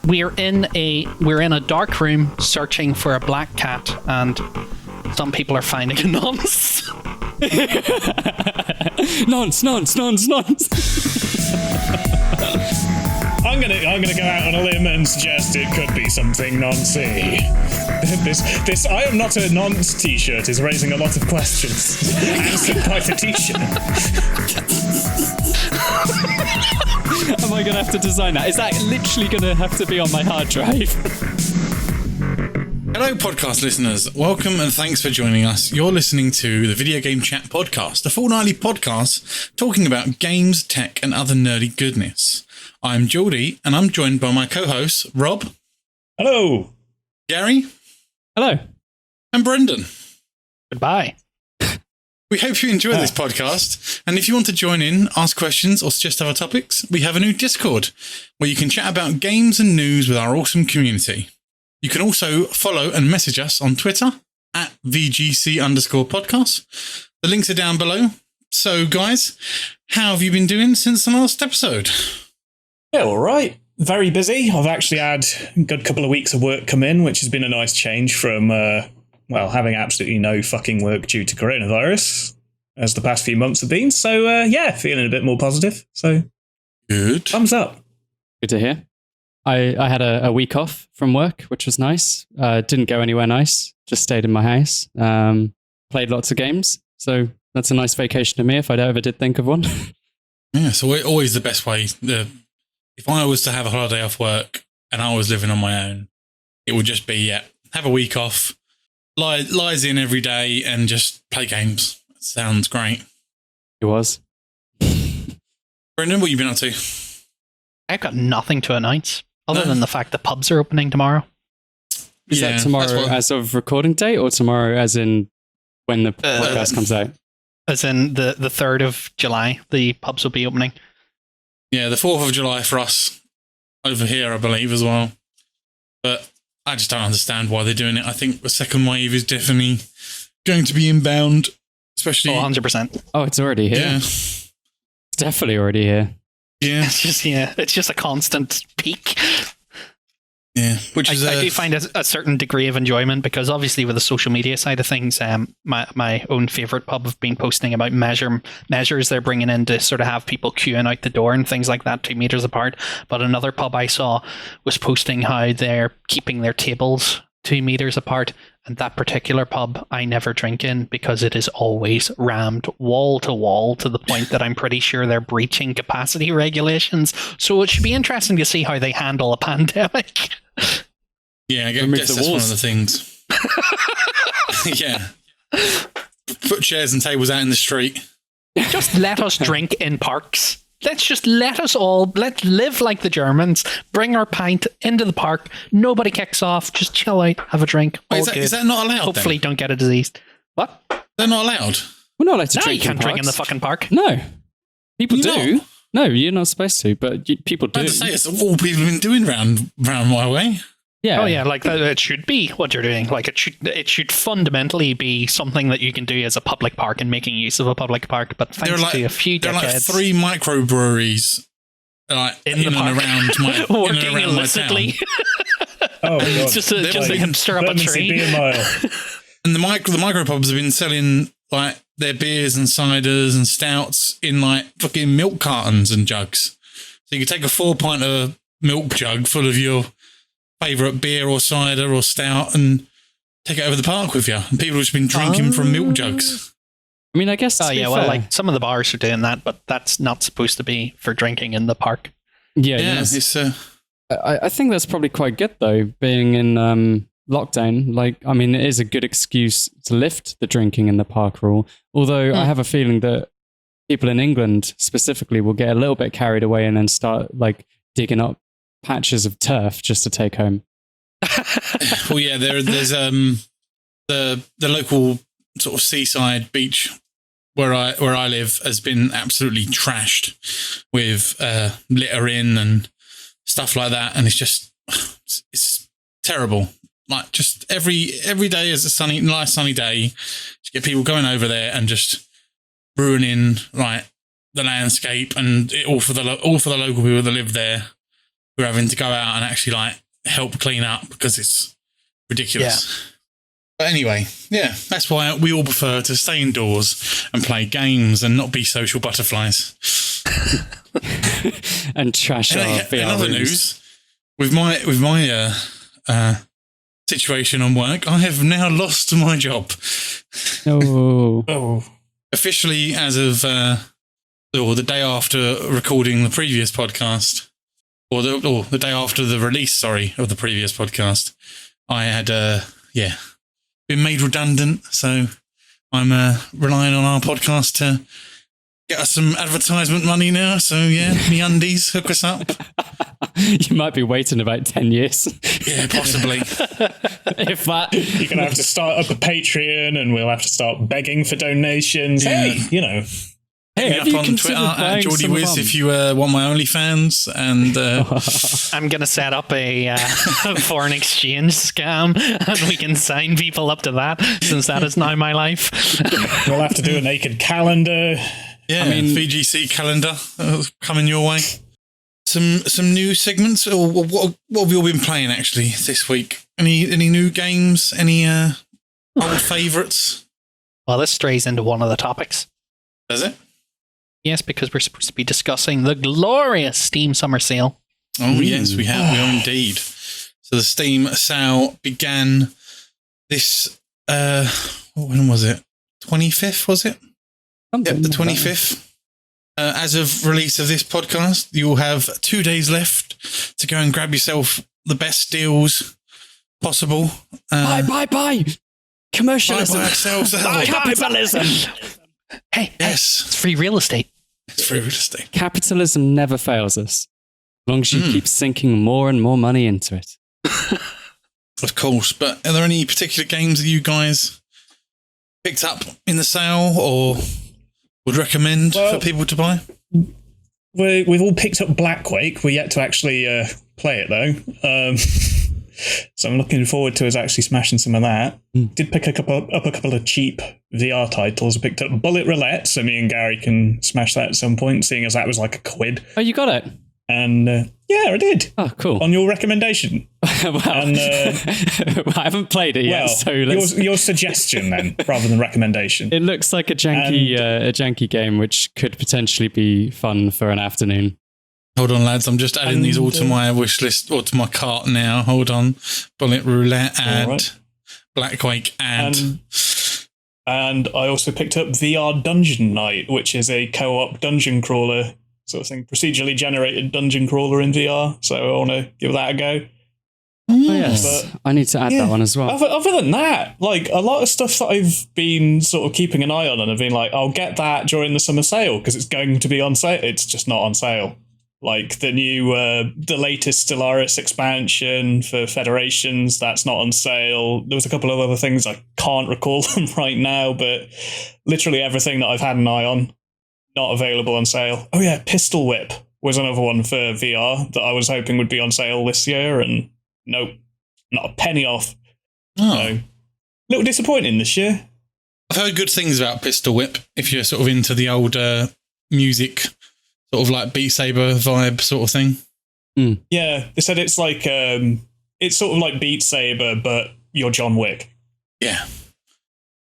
we're in a dark room searching for a black cat, and some people are finding a nonce. Nonce. I'm gonna go out on a limb and suggest it could be something noncy. This I am not a nonce t-shirt is raising a lot of questions. Answered by the t-shirt. Am I gonna have to design that? Is that literally gonna have to be on my hard drive? Hello, podcast listeners. Welcome and thanks for joining us. You're listening to the Video Game Chat Podcast, a fortnightly podcast talking about games, tech, and other nerdy goodness. I'm Geordie, and I'm joined by my co-hosts, Rob. Hello. Gary. Hello. And Brendan. Goodbye. We hope you enjoy this podcast, and if you want to join in, ask questions, or suggest other topics, we have a new Discord where you can chat about games and news with our awesome community. You can also follow and message us on Twitter at VGC_podcast. The links are down below. So, guys, how have you been doing since the last episode? Yeah, all right. Very busy. I've actually had a good couple of weeks of work come in, which has been a nice change from, having absolutely no fucking work due to coronavirus, as the past few months have been. So, feeling a bit more positive. So, Good. Thumbs up. Good to hear. I had a week off from work, which was nice. Didn't go anywhere nice. Just stayed in my house. Played lots of games. So that's a nice vacation to me if I ever did think of one. Yeah, so always the best way. If I was to have a holiday off work and I was living on my own, it would just be, have a week off, lies in every day and just play games. Sounds great. It was. Brendan, what have you been up to? I've got nothing to announce, other than the fact the pubs are opening tomorrow. Is that tomorrow as of recording date, or tomorrow as in when the podcast comes out? As in the 3rd of July, the pubs will be opening. Yeah, the 4th of July for us over here, I believe, as well. But I just don't understand why they're doing it. I think the second wave is definitely going to be inbound, especially... 100%. Oh, it's already here. Yeah. It's definitely already here. Yeah. It's just a constant peak. Yeah, which is I do find a certain degree of enjoyment because obviously with the social media side of things, my own favourite pub have been posting about measures they're bringing in to sort of have people queuing out the door and things like that 2 meters apart. But another pub I saw was posting how they're keeping their tables 2 meters apart, and that particular pub I never drink in because it is always rammed wall to wall to the point that I'm pretty sure they're breaching capacity regulations. So it should be interesting to see how they handle a pandemic. Yeah, I guess that's one of the things. Yeah. Put chairs and tables out in the street. Just let us drink in parks. Let's live like the Germans. Bring our pint into the park. Nobody kicks off. Just chill out, have a drink. Is that not allowed? Hopefully don't get a disease. What? They're not allowed? We're not allowed to No, drink you can't in drink in the parks. fucking park. No. People You're do. not? No, you're not supposed to, but people do. I have to say, it's all people have been doing round my way. Yeah. Oh yeah, like it should be what you're doing. Like it should fundamentally be something that you can do as a public park and making use of a public park. But thanks to a few there are decades, like 3 microbreweries in and around my working illicitly. Oh, God. just to stir up a Bermondsey tree. Beer Mile. And the micropubs have been selling like their beers and ciders and stouts in like fucking milk cartons and jugs. So you could take a 4-pinter milk jug full of your favourite beer or cider or stout and take it over the park with you. And people have just been drinking from milk jugs. I mean, I guess. Oh yeah, well, like some of the bars are doing that, but that's not supposed to be for drinking in the park. Yeah, It's I think that's probably quite good though, being in lockdown. Like, I mean, it is a good excuse to lift the drinking in the park rule. Although I have a feeling that people in England specifically will get a little bit carried away and then start like digging up patches of turf just to take home. well, yeah, there's the local sort of seaside beach where I live has been absolutely trashed with littering and stuff like that, and it's terrible. Like just every day is a nice sunny day. Just get people going over there and just ruining like the landscape and it all for the local people that live there. we're having to go out and actually like help clean up because it's ridiculous. But anyway, yeah, that's why we all prefer to stay indoors and play games and not be social butterflies. And trash our VR In other rooms. news, with my situation on work, I have now lost my job. Oh. Officially, as of or the day after recording the previous podcast, or the day after the release, of the previous podcast, I had been made redundant. So I'm relying on our podcast to get us some advertisement money now. So yeah, me undies, hook us up. You might be waiting about 10 years. Yeah, possibly. If that. You're going to have to start up a Patreon and we'll have to start begging for donations. Yeah. Hey, you know. Hey, Hit me up on Twitter at JeordieWiz if you want my OnlyFans. And I'm going to set up a foreign exchange scam and we can sign people up to that since that is now my life. We'll have to do a naked calendar. yeah, I mean, VGC calendar coming your way. Some new segments. Or what have you all been playing actually this week? Any new games? Any old favourites? Well, this strays into one of the topics. Does it? Yes, because we're supposed to be discussing the glorious Steam Summer Sale. Oh, yes, we have. We are indeed. So the Steam sale began this, when was it? 25th, was it? Yep, the 25th. As of release of this podcast, you'll have 2 days left to go and grab yourself the best deals possible. Buy! Commercialism. Buy ourselves. Capitalism. Hey, Yes. it's free real estate. It's free real estate. Capitalism never fails us. As long as you keep sinking more and more money into it. Of course. But are there any particular games that you guys picked up in the sale or would recommend for people to buy? We've all picked up Black Quake. We're yet to actually play it, though. So I'm looking forward to us actually smashing some of that. Did pick up a couple of cheap VR titles. I picked up Bullet Roulette, so me and Gary can smash that at some point, seeing as that was like £1. Oh, you got it? And yeah, I did. Oh, cool. On your recommendation. Well, And, I haven't played it yet, well, so let's... your suggestion then, rather than recommendation. It looks like a janky game, which could potentially be fun for an afternoon. Hold on, lads. I'm just adding these all to my wish list or to my cart now. Hold on. Bullet Roulette ad. Right. Black Quake ad. And I also picked up VR Dungeon Night, which is a co-op dungeon crawler sort of thing, procedurally generated dungeon crawler in VR. So I want to give that a go. Oh, yes. But, I need to add that one as well. Other than that, like a lot of stuff that I've been sort of keeping an eye on and I've been like, I'll get that during the summer sale because it's going to be on sale. It's just not on sale. Like the new, the latest Stellaris expansion for Federations, that's not on sale. There was a couple of other things, I can't recall them right now, but literally everything that I've had an eye on, not available on sale. Oh yeah, Pistol Whip was another one for VR that I was hoping would be on sale this year, and nope, not a penny off. Oh. So, a little disappointing this year. I've heard good things about Pistol Whip if you're sort of into the old music, sort of like Beat Saber vibe sort of thing. Yeah, they said it's like it's sort of like Beat Saber, but you're John Wick. Yeah.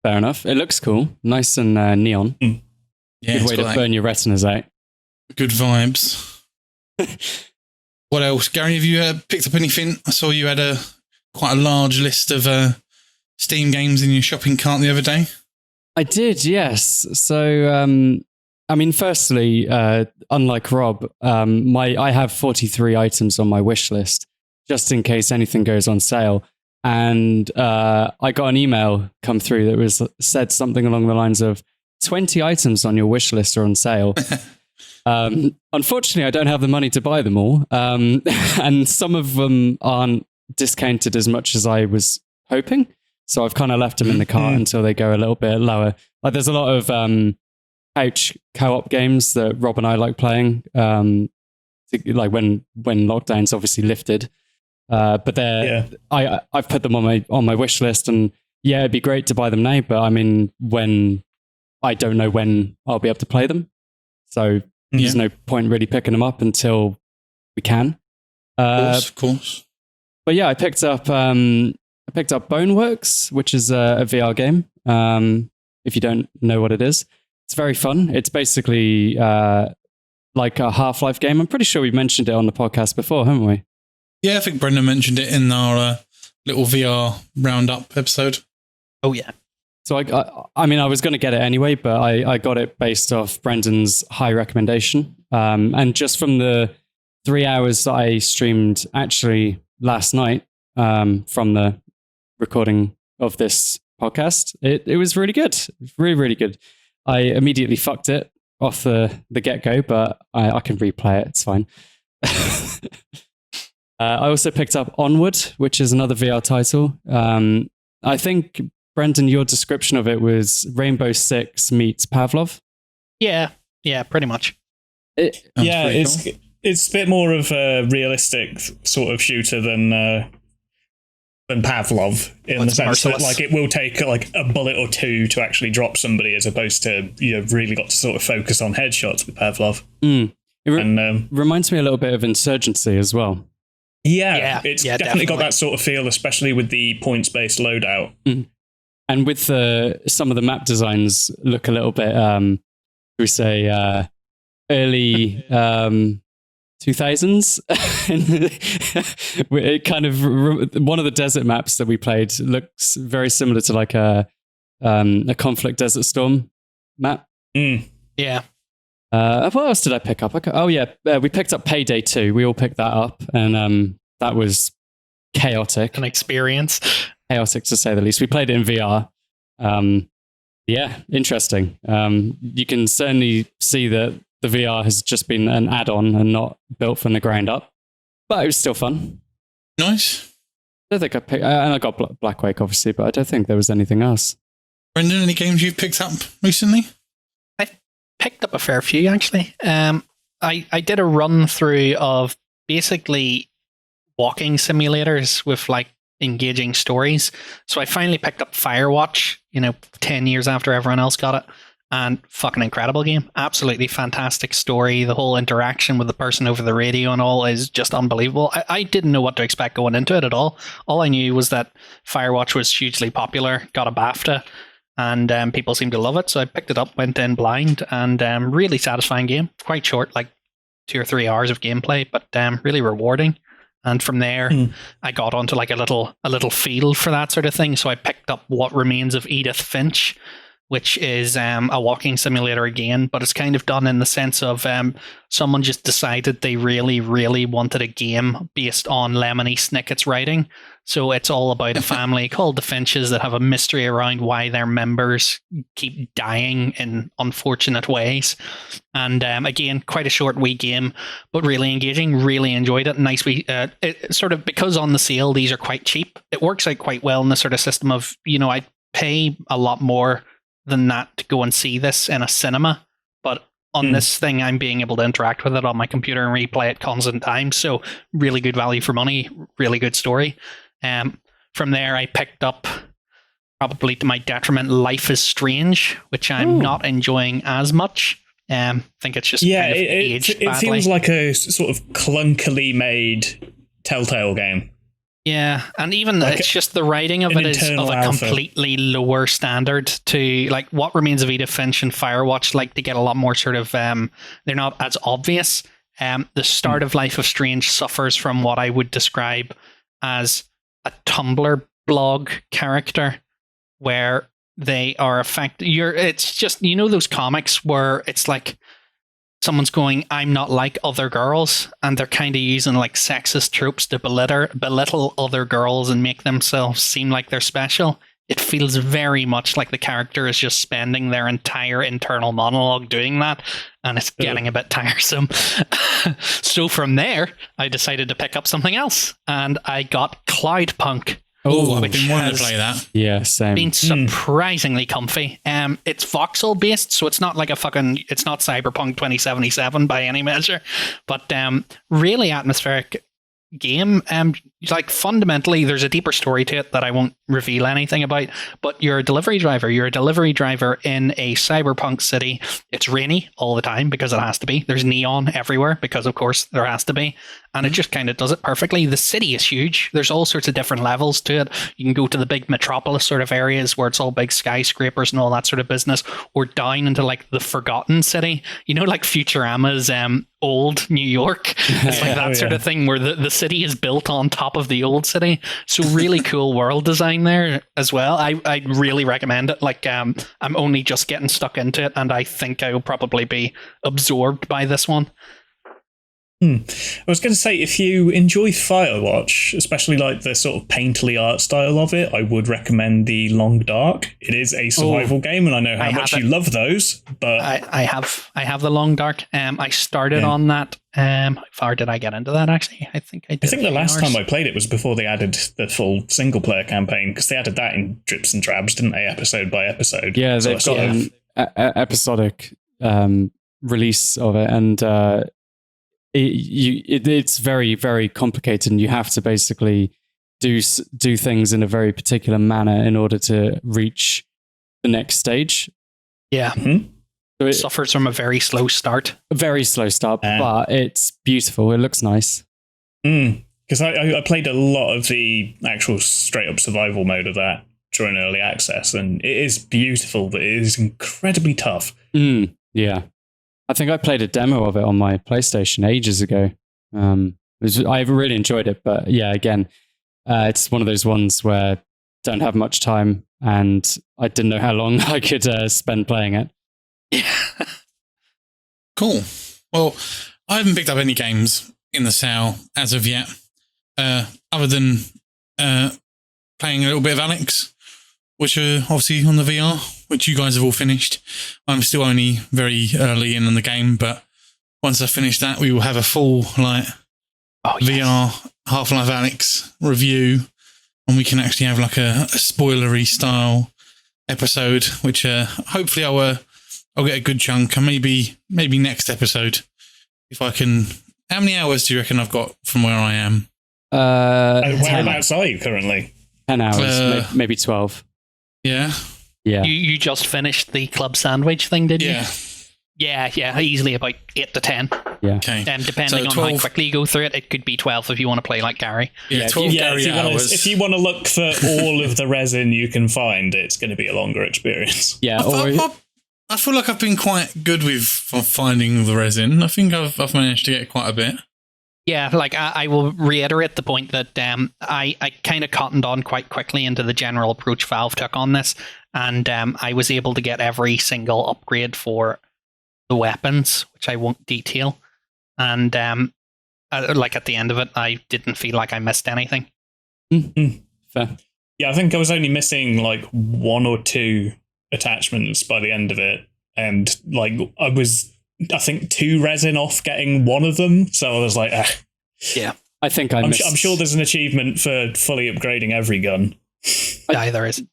Fair enough. It looks cool. Nice and neon. Yeah, Good it's way to got burn your retinas out. good vibes. What else? Gary, have you picked up anything? I saw you had quite a large list of Steam games in your shopping cart the other day. I did, yes. So, I mean, firstly, unlike Rob, I have 43 items on my wish list, just in case anything goes on sale. And I got an email come through that said something along the lines of 20 items on your wish list are on sale. Unfortunately, I don't have the money to buy them all. And some of them aren't discounted as much as I was hoping. So I've kind of left them in the cart until they go a little bit lower. Like there's a lot of couch co-op games that Rob and I like playing, like when lockdown's obviously lifted. But I've put them on my wish list, and yeah, it'd be great to buy them now. But I mean, when I don't know when I'll be able to play them, so there's no point really picking them up until we can. Of course. But yeah, I picked up Boneworks, which is a VR game. If you don't know what it is, it's very fun. It's basically like a Half-Life game. I'm pretty sure we mentioned it on the podcast before, haven't we? Yeah, I think Brendan mentioned it in our little VR roundup episode. Oh, yeah. So I mean, I was going to get it anyway, but I got it based off Brendan's high recommendation. And just from the 3 hours that I streamed actually last night from the recording of this podcast, it was really good. Really, really good. I immediately fucked it off the get-go, but I can replay it. It's fine. I also picked up Onward, which is another VR title. I think, Brendan, your description of it was Rainbow Six meets Pavlov. Yeah, pretty much. It's a bit more of a realistic sort of shooter than Pavlov, in the sense that like it will take like a bullet or two to actually drop somebody, as opposed to really got to sort of focus on headshots with Pavlov. It reminds me a little bit of Insurgency as well. It's definitely got that sort of feel, especially with the points-based loadout. And with some of the map designs look a little bit, we say, early 2000s. It kind of, one of the desert maps that we played looks very similar to like a Conflict Desert Storm map. Yeah. What else did I pick up? We picked up Payday 2. We all picked that up, and that was chaotic. An experience. Chaotic, to say the least. We played it in VR. Interesting. You can certainly see that the VR has just been an add-on and not built from the ground up. But it was still fun. Nice. I don't think I picked... and I got Black Wake, obviously, but I don't think there was anything else. Brendan, any games you've picked up recently? I picked up a fair few, actually. I did a run-through of basically walking simulators with, like, engaging stories. So I finally picked up Firewatch, 10 years after everyone else got it. And fucking incredible game. Absolutely fantastic story. The whole interaction with the person over the radio and all is just unbelievable. I didn't know what to expect going into it at all. All I knew was that Firewatch was hugely popular, got a BAFTA, and people seemed to love it. So I picked it up, went in blind, and really satisfying game. Quite short, like 2 or 3 hours of gameplay, but really rewarding. And from there, I got onto like a little field for that sort of thing. So I picked up What Remains of Edith Finch, which is a walking simulator again, but it's kind of done in the sense of someone just decided they really, really wanted a game based on Lemony Snicket's writing. So it's all about a family called the Finches that have a mystery around why their members keep dying in unfortunate ways. And again, quite a short wee game, but really engaging. Really enjoyed it. Nice wee, it sort of, because on the sale, these are quite cheap. It works out quite well in the sort of system of, I pay a lot more than that to go and see this in a cinema, but on this thing I'm being able to interact with it on my computer and replay it constant time. So really good value for money, really good story. From there I picked up, probably to my detriment, Life is Strange, which I'm not enjoying as much. I think it's just kind of aged badly. It feels like a sort of clunkily made Telltale game. Yeah, and even like it's just the writing of it is of a completely lower standard to like What Remains of Edith Finch and Firewatch, like they get a lot more sort of they're not as obvious. The start of Life of Strange suffers from what I would describe as a Tumblr blog character, where they are it's just, those comics where it's like someone's going, I'm not like other girls, and they're kind of using like sexist tropes to belittle other girls and make themselves seem like they're special. It feels very much like the character is just spending their entire internal monologue doing that, and it's getting a bit tiresome. So from there, I decided to pick up something else, and I got Cloudpunk. I've been wanting to play that. Yeah, same. Been surprisingly comfy. It's voxel based, so it's not like it's not Cyberpunk 2077 by any measure, but really atmospheric game. Like fundamentally, there's a deeper story to it that I won't reveal anything about. But you're a delivery driver. You're a delivery driver in a cyberpunk city. It's rainy all the time because it has to be. There's neon everywhere because, of course, there has to be. And it just kind of does it perfectly. The city is huge. There's all sorts of different levels to it. You can go to the big metropolis sort of areas where it's all big skyscrapers and all that sort of business, or down into like the forgotten city. You know, like Futurama's old New York. It's like that sort of thing where the city is built on top of the old city. So really cool world design there as well. I really recommend it. Like I'm only just getting stuck into it, and I think I will probably be absorbed by this one. I was going to say, if you enjoy Firewatch, especially like the sort of painterly art style of it, I would recommend The Long Dark. It is a survival game, and I know how much you love those. But I have The Long Dark. I started on that. How far did I get into that? Actually, I think I did. I think the last time I played it was before they added the full single player campaign, because they added that in drips and drabs, didn't they? Episode by episode. Yeah, they've got an episodic release of it, and it's very, very complicated, and you have to basically do things in a very particular manner in order to reach the next stage. Yeah. So it suffers from a very slow start. A very slow start, but it's beautiful. It looks nice. Because I played a lot of the actual straight up survival mode of that during early access, and it is beautiful, but it is incredibly tough. Yeah. I think I played a demo of it on my PlayStation ages ago. I really enjoyed it, but yeah, again, it's one of those ones where I don't have much time, and I didn't know how long I could spend playing it. Yeah. Cool. Well, I haven't picked up any games in the sale as of yet, other than playing a little bit of Alex, which are obviously on the VR, which you guys have all finished. I'm still only very early in the game, but once I finish that, we will have a full VR Half-Life Alex review, and we can actually have like a spoilery style episode, which hopefully I'll get a good chunk, and maybe next episode if I can. How many hours do you reckon I've got from where I am? Whereabouts are you currently? 10 hours, maybe 12. Yeah. You just finished the club sandwich thing, did you? Yeah, easily about 8 to 10. Yeah. Okay. Depending on how quickly you go through it, it could be 12 if you want to play like Gary. Yeah, 12 Gary hours. If you want to look for all of the resin you can find, it's going to be a longer experience. Yeah. I feel like I've been quite good with finding the resin. I think I've managed to get quite a bit. Yeah, like I will reiterate the point that I kind of cottoned on quite quickly into the general approach Valve took on this, and I was able to get every single upgrade for the weapons, which I won't detail. And like at the end of it, I didn't feel like I missed anything. Fair. Yeah, I think I was only missing like 1 or 2 attachments by the end of it, and like I think 2 resin off getting one of them, so I was like, yeah. I think I'm sure there's an achievement for fully upgrading every gun. Yeah, there is.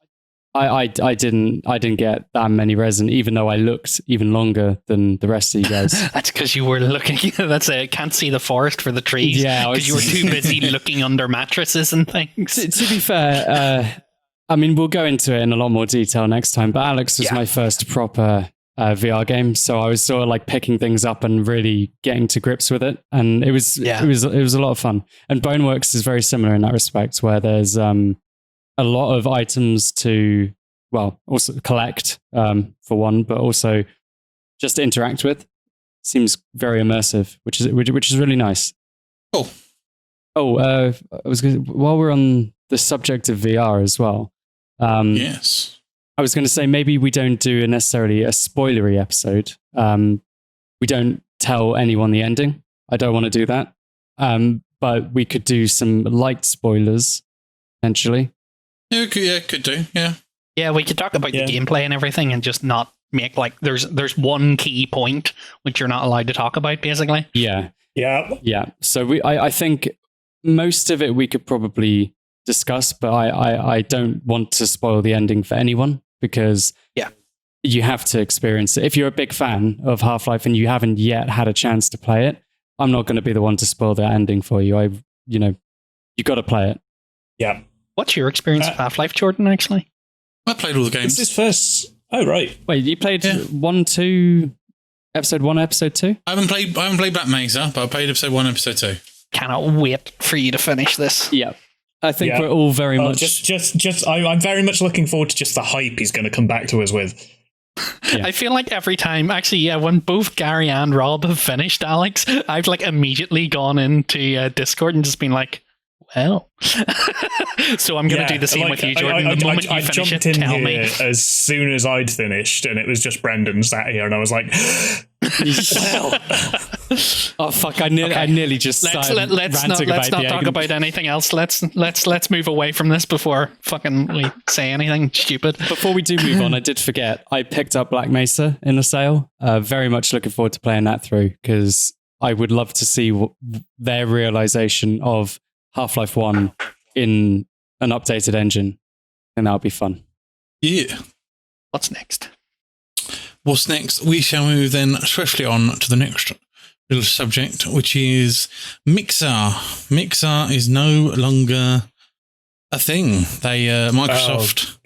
I didn't get that many resin, even though I looked even longer than the rest of you guys. That's because you were looking. Can't see the forest for the trees. Yeah, because you were too busy looking under mattresses and things. To be fair, I mean, we'll go into it in a lot more detail next time. But Alex was my first proper VR game, so I was sort of like picking things up and really getting to grips with it, and it was a lot of fun. And Boneworks is very similar in that respect, where there's a lot of items to also collect for one, but also just interact with. Seems very immersive, which is really nice. Cool. While we're on the subject of VR as well. Yes. I was going to say maybe we don't do necessarily a spoilery episode. We don't tell anyone the ending. I don't want to do that. But we could do some light spoilers, potentially. Yeah, could do. Yeah. Yeah, we could talk about the gameplay and everything, and just not make like there's one key point which you're not allowed to talk about, basically. Yeah. Yeah. So I think most of it we could probably discuss, but I don't want to spoil the ending for anyone, because you have to experience it. If you're a big fan of Half-Life and you haven't yet had a chance to play it, I'm not going to be the one to spoil that ending for you. You got to play it. Yeah. What's your experience with Half-Life, Jordan, actually? I played all the games. It's his first. Oh, right. Wait, you played 1, 2, episode 1, episode 2? I haven't played Black Mesa, but I played episode 1, episode 2. Cannot wait for you to finish this. Yeah. I think we're all very much... I'm very much looking forward to just the hype he's going to come back to us with. Yeah. I feel like every time, actually, when both Gary and Rob have finished, Alex, I've like immediately gone into Discord and just been like, well. So I'm going to do the same with you, Jordan. The moment you finish it, tell me. As soon as I'd finished, and it was just Brendan sat here, and I was like, well. Oh fuck! I nearly just let's not talk about anything else. Let's move away from this before fucking we say anything stupid. Before we do move on, I did forget I picked up Black Mesa in a sale. Very much looking forward to playing that through because I would love to see their realization of Half-Life 1 in an updated engine, and that would be fun. Yeah. What's next? What's next? We shall move then swiftly on to the next little subject, which is Mixer. Mixer is no longer a thing. They Microsoft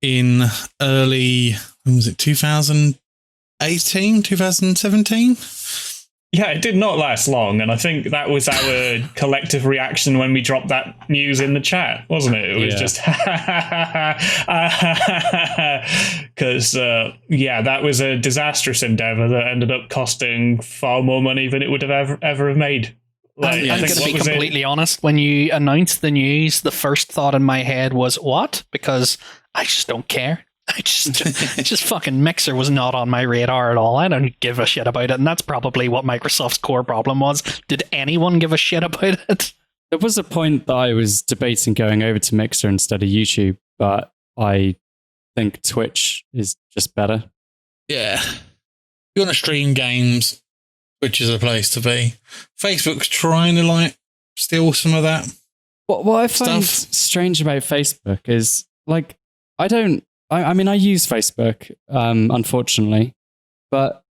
in early, when was it, 2018, 2017? Yeah, it did not last long, and I think that was our collective reaction when we dropped that news in the chat, wasn't it? It was just because that was a disastrous endeavor that ended up costing far more money than it would have ever have made. I'm going to be completely honest. When you announced the news, the first thought in my head was what? Because I just don't care. I just fucking Mixer was not on my radar at all. I don't give a shit about it, and that's probably what Microsoft's core problem was. Did anyone give a shit about it? There was a point that I was debating going over to Mixer instead of YouTube, but I think Twitch is just better. Yeah. If you want to stream games, Twitch is a place to be. Facebook's trying to steal some of that. What I find strange about Facebook is I mean, I use Facebook, unfortunately, but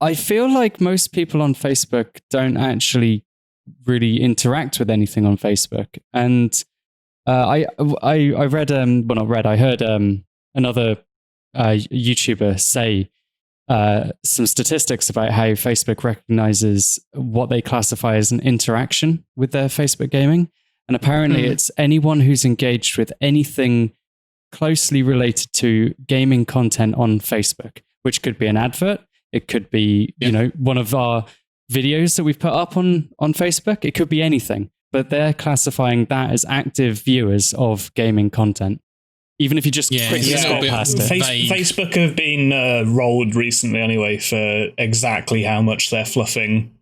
I feel like most people on Facebook don't actually really interact with anything on Facebook. And I read, I heard another YouTuber say some statistics about how Facebook recognizes what they classify as an interaction with their Facebook gaming. And apparently it's anyone who's engaged with anything closely related to gaming content on Facebook, which could be an advert. It could be, one of our videos that we've put up on Facebook. It could be anything, but they're classifying that as active viewers of gaming content. Even if you just quickly scroll past it. Facebook have been rolled recently anyway for exactly how much they're fluffing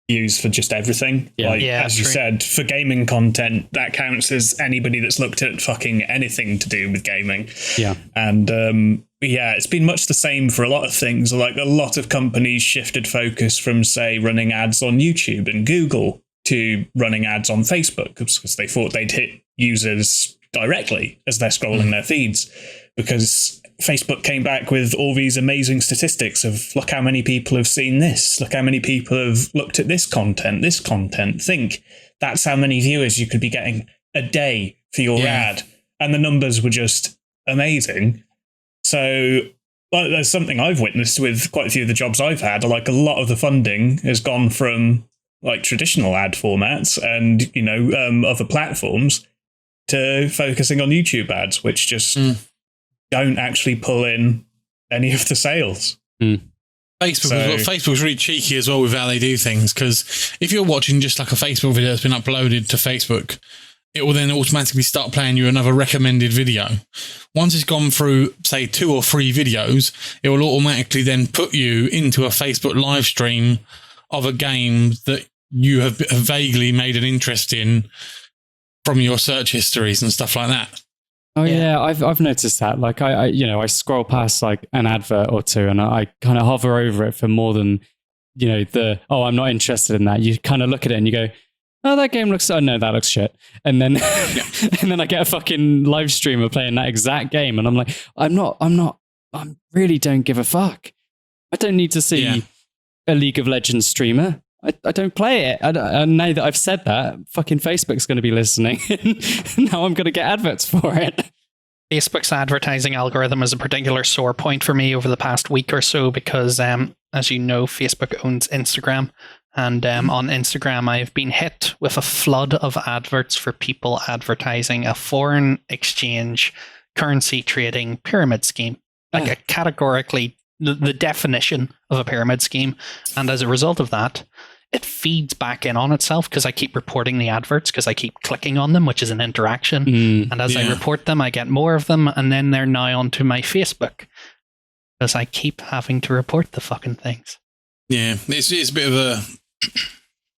views for just everything. As you said, for gaming content, that counts as anybody that's looked at fucking anything to do with gaming. Yeah. And it's been much the same for a lot of things. Like a lot of companies shifted focus from, say, running ads on YouTube and Google to running ads on Facebook because they thought they'd hit users directly as they're scrolling their feeds, because Facebook came back with all these amazing statistics of look how many people have seen this, look how many people have looked at this content, think that's how many viewers you could be getting a day for your ad. And the numbers were just amazing. So there's something I've witnessed with quite a few of the jobs I've had. Like a lot of the funding has gone from like traditional ad formats and, other platforms to focusing on YouTube ads, which just don't actually pull in any of the sales. Facebook's really cheeky as well with how they do things, because if you're watching just like a Facebook video that's been uploaded to Facebook, it will then automatically start playing you another recommended video. Once it's gone through, say, 2 or 3 videos, it will automatically then put you into a Facebook live stream of a game that you have vaguely made an interest in from your search histories and stuff like that. Oh yeah, I've noticed that. Like I scroll past like an advert or two, and I kind of hover over it for more than I'm not interested in that. You kind of look at it and you go, oh, that game looks. Oh no, that looks shit. And then and then I get a fucking live streamer playing that exact game, and I'm like, I really don't give a fuck. I don't need to see a League of Legends streamer. I don't play it. And now that I've said that, fucking Facebook's going to be listening. Now I'm going to get adverts for it. Facebook's advertising algorithm is a particular sore point for me over the past week or so because, as you know, Facebook owns Instagram. And on Instagram, I've been hit with a flood of adverts for people advertising a foreign exchange currency trading pyramid scheme. Like a categorically the definition of a pyramid scheme. And as a result of that, it feeds back in on itself because I keep reporting the adverts because I keep clicking on them, which is an interaction. And as I report them, I get more of them. And then they're now onto my Facebook because I keep having to report the fucking things. Yeah, it's a bit of a...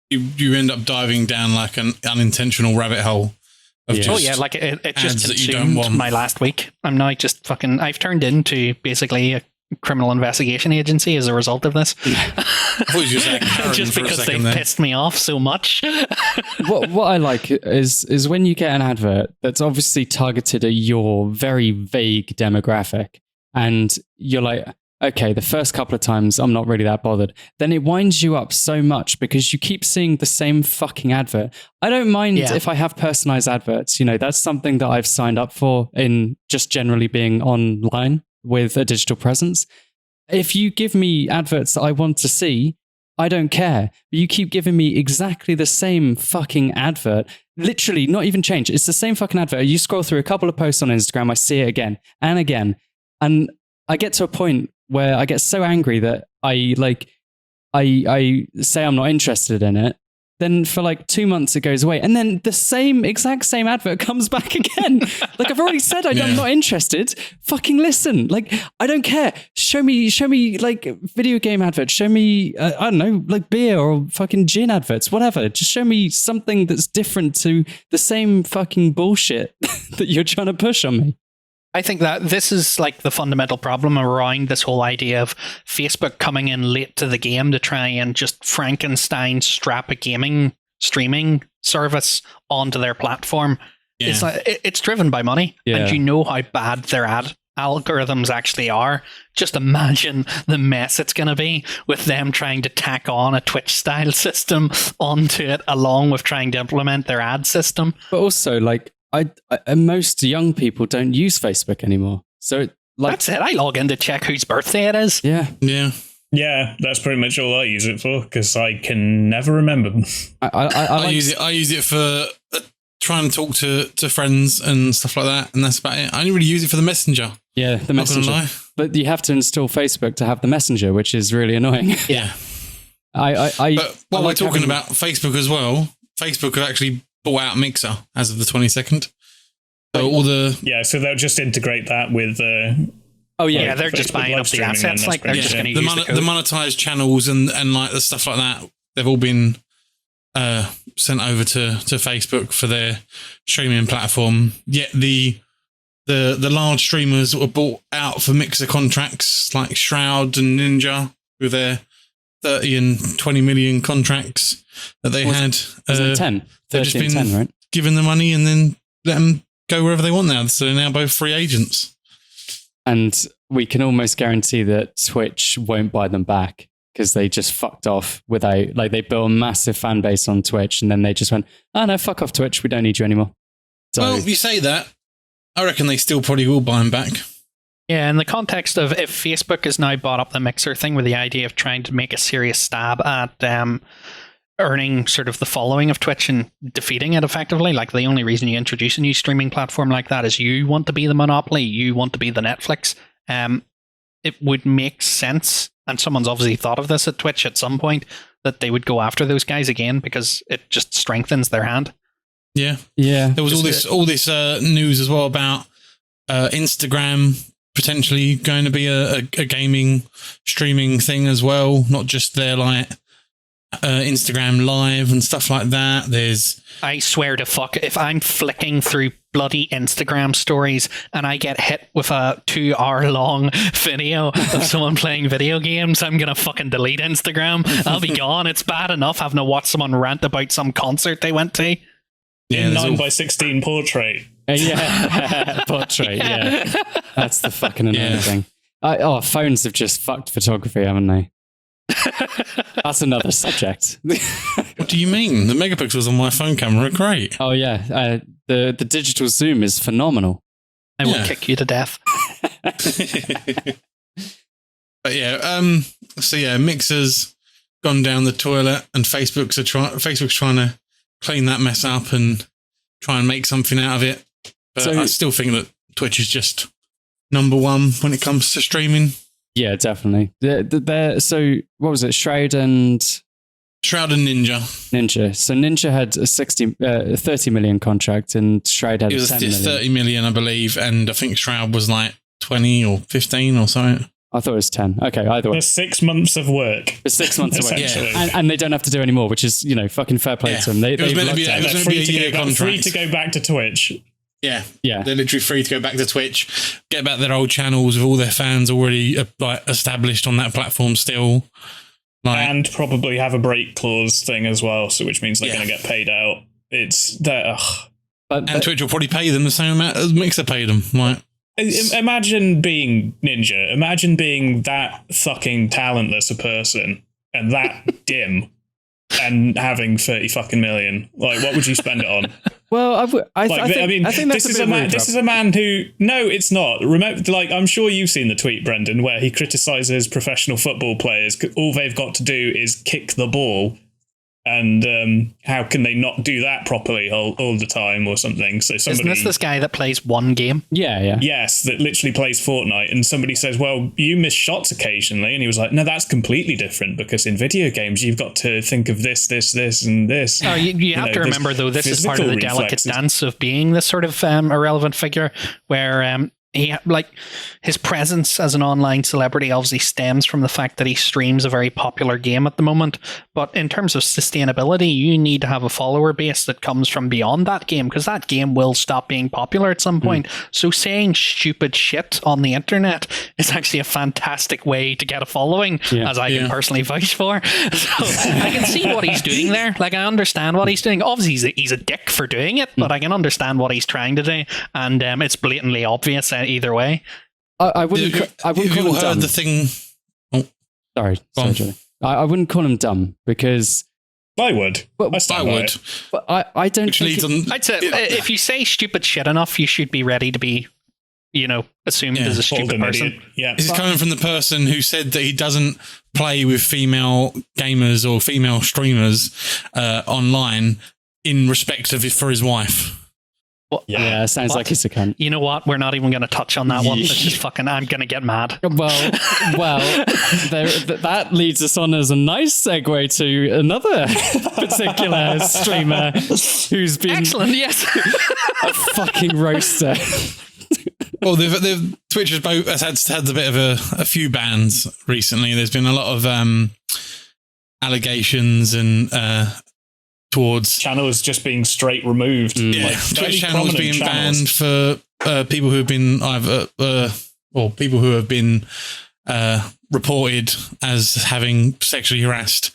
You end up diving down like an unintentional rabbit hole. Of just like it just consumed my last week. I'm now just fucking... I've turned into basically a criminal investigation agency as a result of this. Just because they pissed me off so much. what I like is when you get an advert that's obviously targeted at your very vague demographic and you're like, okay, the first couple of times I'm not really that bothered. Then it winds you up so much because you keep seeing the same fucking advert. I don't mind if I have personalized adverts. You know, that's something that I've signed up for in just generally being online with a digital presence. If you give me adverts that I want to see, I don't care. But you keep giving me exactly the same fucking advert. Literally, not even change. It's the same fucking advert. You scroll through a couple of posts on Instagram, I see it again and again. And I get to a point where I get so angry that I say I'm not interested in it. Then for like 2 months, it goes away. And then the exact same advert comes back again. Like I've already said, I'm not interested. Fucking listen. Like, I don't care. Show me like video game adverts. Show me, I don't know, like beer or fucking gin adverts, whatever. Just show me something that's different to the same fucking bullshit that you're trying to push on me. I think that this is like the fundamental problem around this whole idea of Facebook coming in late to the game to try and just Frankenstein strap a gaming streaming service onto their platform. It's like, it's driven by money, and you know how bad their ad algorithms actually are. Just imagine the mess it's going to be with them trying to tack on a Twitch style system onto it along with trying to implement their ad system. But also, like, I most young people don't use Facebook anymore. So that's it. I log in to check whose birthday it is. Yeah, that's pretty much all I use it for because I can never remember them. I use it for trying to talk to friends and stuff like that, and that's about it. I only really use it for the messenger. Yeah, the messenger. Not gonna lie. But you have to install Facebook to have the messenger, which is really annoying. Yeah. But while we're talking about Facebook as well, Facebook have actually bought out Mixer as of the 22nd. So so they'll just integrate that with. They're just buying up the assets. Like they're just going to use the monetized channels and like the stuff like that. They've all been sent over to Facebook for their streaming platform. Yet the large streamers that were bought out for Mixer contracts like Shroud and Ninja with their 30 and 20 million contracts that they had. Was it 10? They've just been 10, right? given the money and then let them go wherever they want now. So they're now both free agents. And we can almost guarantee that Twitch won't buy them back because they just fucked off without, like, they built a massive fan base on Twitch and then they just went, oh no, fuck off Twitch, we don't need you anymore. So, well, you say that. I reckon they still probably will buy them back. Yeah, in the context of if Facebook has now bought up the Mixer thing with the idea of trying to make a serious stab at earning sort of the following of Twitch and defeating it effectively, like the only reason you introduce a new streaming platform like that is you want to be the monopoly, you want to be the Netflix. It would make sense, and someone's obviously thought of this at Twitch at some point, that they would go after those guys again because it just strengthens their hand. Yeah. There was all this news as well about Instagram potentially going to be a gaming streaming thing as well, not just their like Instagram Live and stuff like that. I swear to fuck, if I'm flicking through bloody Instagram stories and I get hit with a 2-hour long video of someone playing video games, I'm gonna fucking delete Instagram. I'll be gone. It's bad enough having to watch someone rant about some concert they went to. Yeah, 9x16 portrait. Portrait. Yeah, that's the fucking annoying thing. Phones have just fucked photography, haven't they? That's another subject. What do you mean? The megapixels on my phone camera are great. Oh yeah, the digital zoom is phenomenal. I will kick you to death. But yeah, so yeah, Mixer's gone down the toilet, and Facebook's trying to clean that mess up and try and make something out of it. But I still think that Twitch is just number one when it comes to streaming. Yeah, definitely. So what was it? Shroud and Ninja. So Ninja had a 30 million contract, and Shroud had it was 10 million. 30 million, I believe, and I think Shroud was like 20 or 15 or something. I thought it was 10. Okay, either way. For 6 months of work. For 6 months of work. Yeah. And they don't have to do any more, which is, fucking fair play to them. It was meant to be a year contract. Free to go back to Twitch. Yeah. They're literally free to go back to Twitch, get back their old channels with all their fans already established on that platform still. And probably have a break clause thing as well, so which means they're going to get paid out. It's that. And Twitch will probably pay them the same amount as Mixer paid them. Imagine being Ninja. Imagine being that fucking talentless a person and that dim and having 30 fucking million. Like, what would you spend it on? Well, I think that's this is a man who... No, it's not. I'm sure you've seen the tweet, Brendan, where he criticises professional football players. All they've got to do is kick the ball. And how can they not do that properly all the time or something? So somebody... Isn't this guy that plays one game? Yeah. Yes, that literally plays Fortnite. And somebody says, well, you miss shots occasionally. And he was like, no, that's completely different, because in video games, you've got to think of this, and this. Oh, you have to remember, though, this is part of the delicate dance of being this sort of irrelevant figure where... his presence as an online celebrity obviously stems from the fact that he streams a very popular game at the moment. But in terms of sustainability, you need to have a follower base that comes from beyond that game, because that game will stop being popular at some point. So saying stupid shit on the internet is actually a fantastic way to get a following, as I can personally vouch for. So I can see what he's doing there. I understand what he's doing. Obviously, he's a dick for doing it, but I can understand what he's trying to do. And it's blatantly obvious either way. I wouldn't call him dumb. The thing... Oh. Sorry, Julie. I wouldn't call him dumb, because... I would. I would. But I don't I'd say if you say stupid shit enough, you should be ready to be, assumed as a stupid person. Yeah. This is coming from the person who said that he doesn't play with female gamers or female streamers online in respect of it for his wife. Well, sounds like he's a cunt. You know what? We're not even going to touch on that one. It's just fucking... I'm going to get mad. Well, that leads us on as a nice segue to another particular streamer who's been... Excellent, yes. a fucking roaster. Well, Twitch has had a bit of a few bans recently. There's been a lot of allegations and... towards channels just being straight removed. Twitch channels being banned for people who have been people who have been reported as having sexually harassed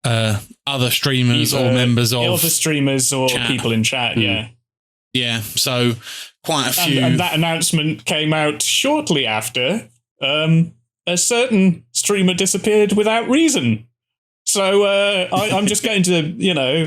other streamers or members of other streamers or chat. People in chat. Yeah. So quite a few. And that announcement came out shortly after a certain streamer disappeared without reason. So I'm just going to,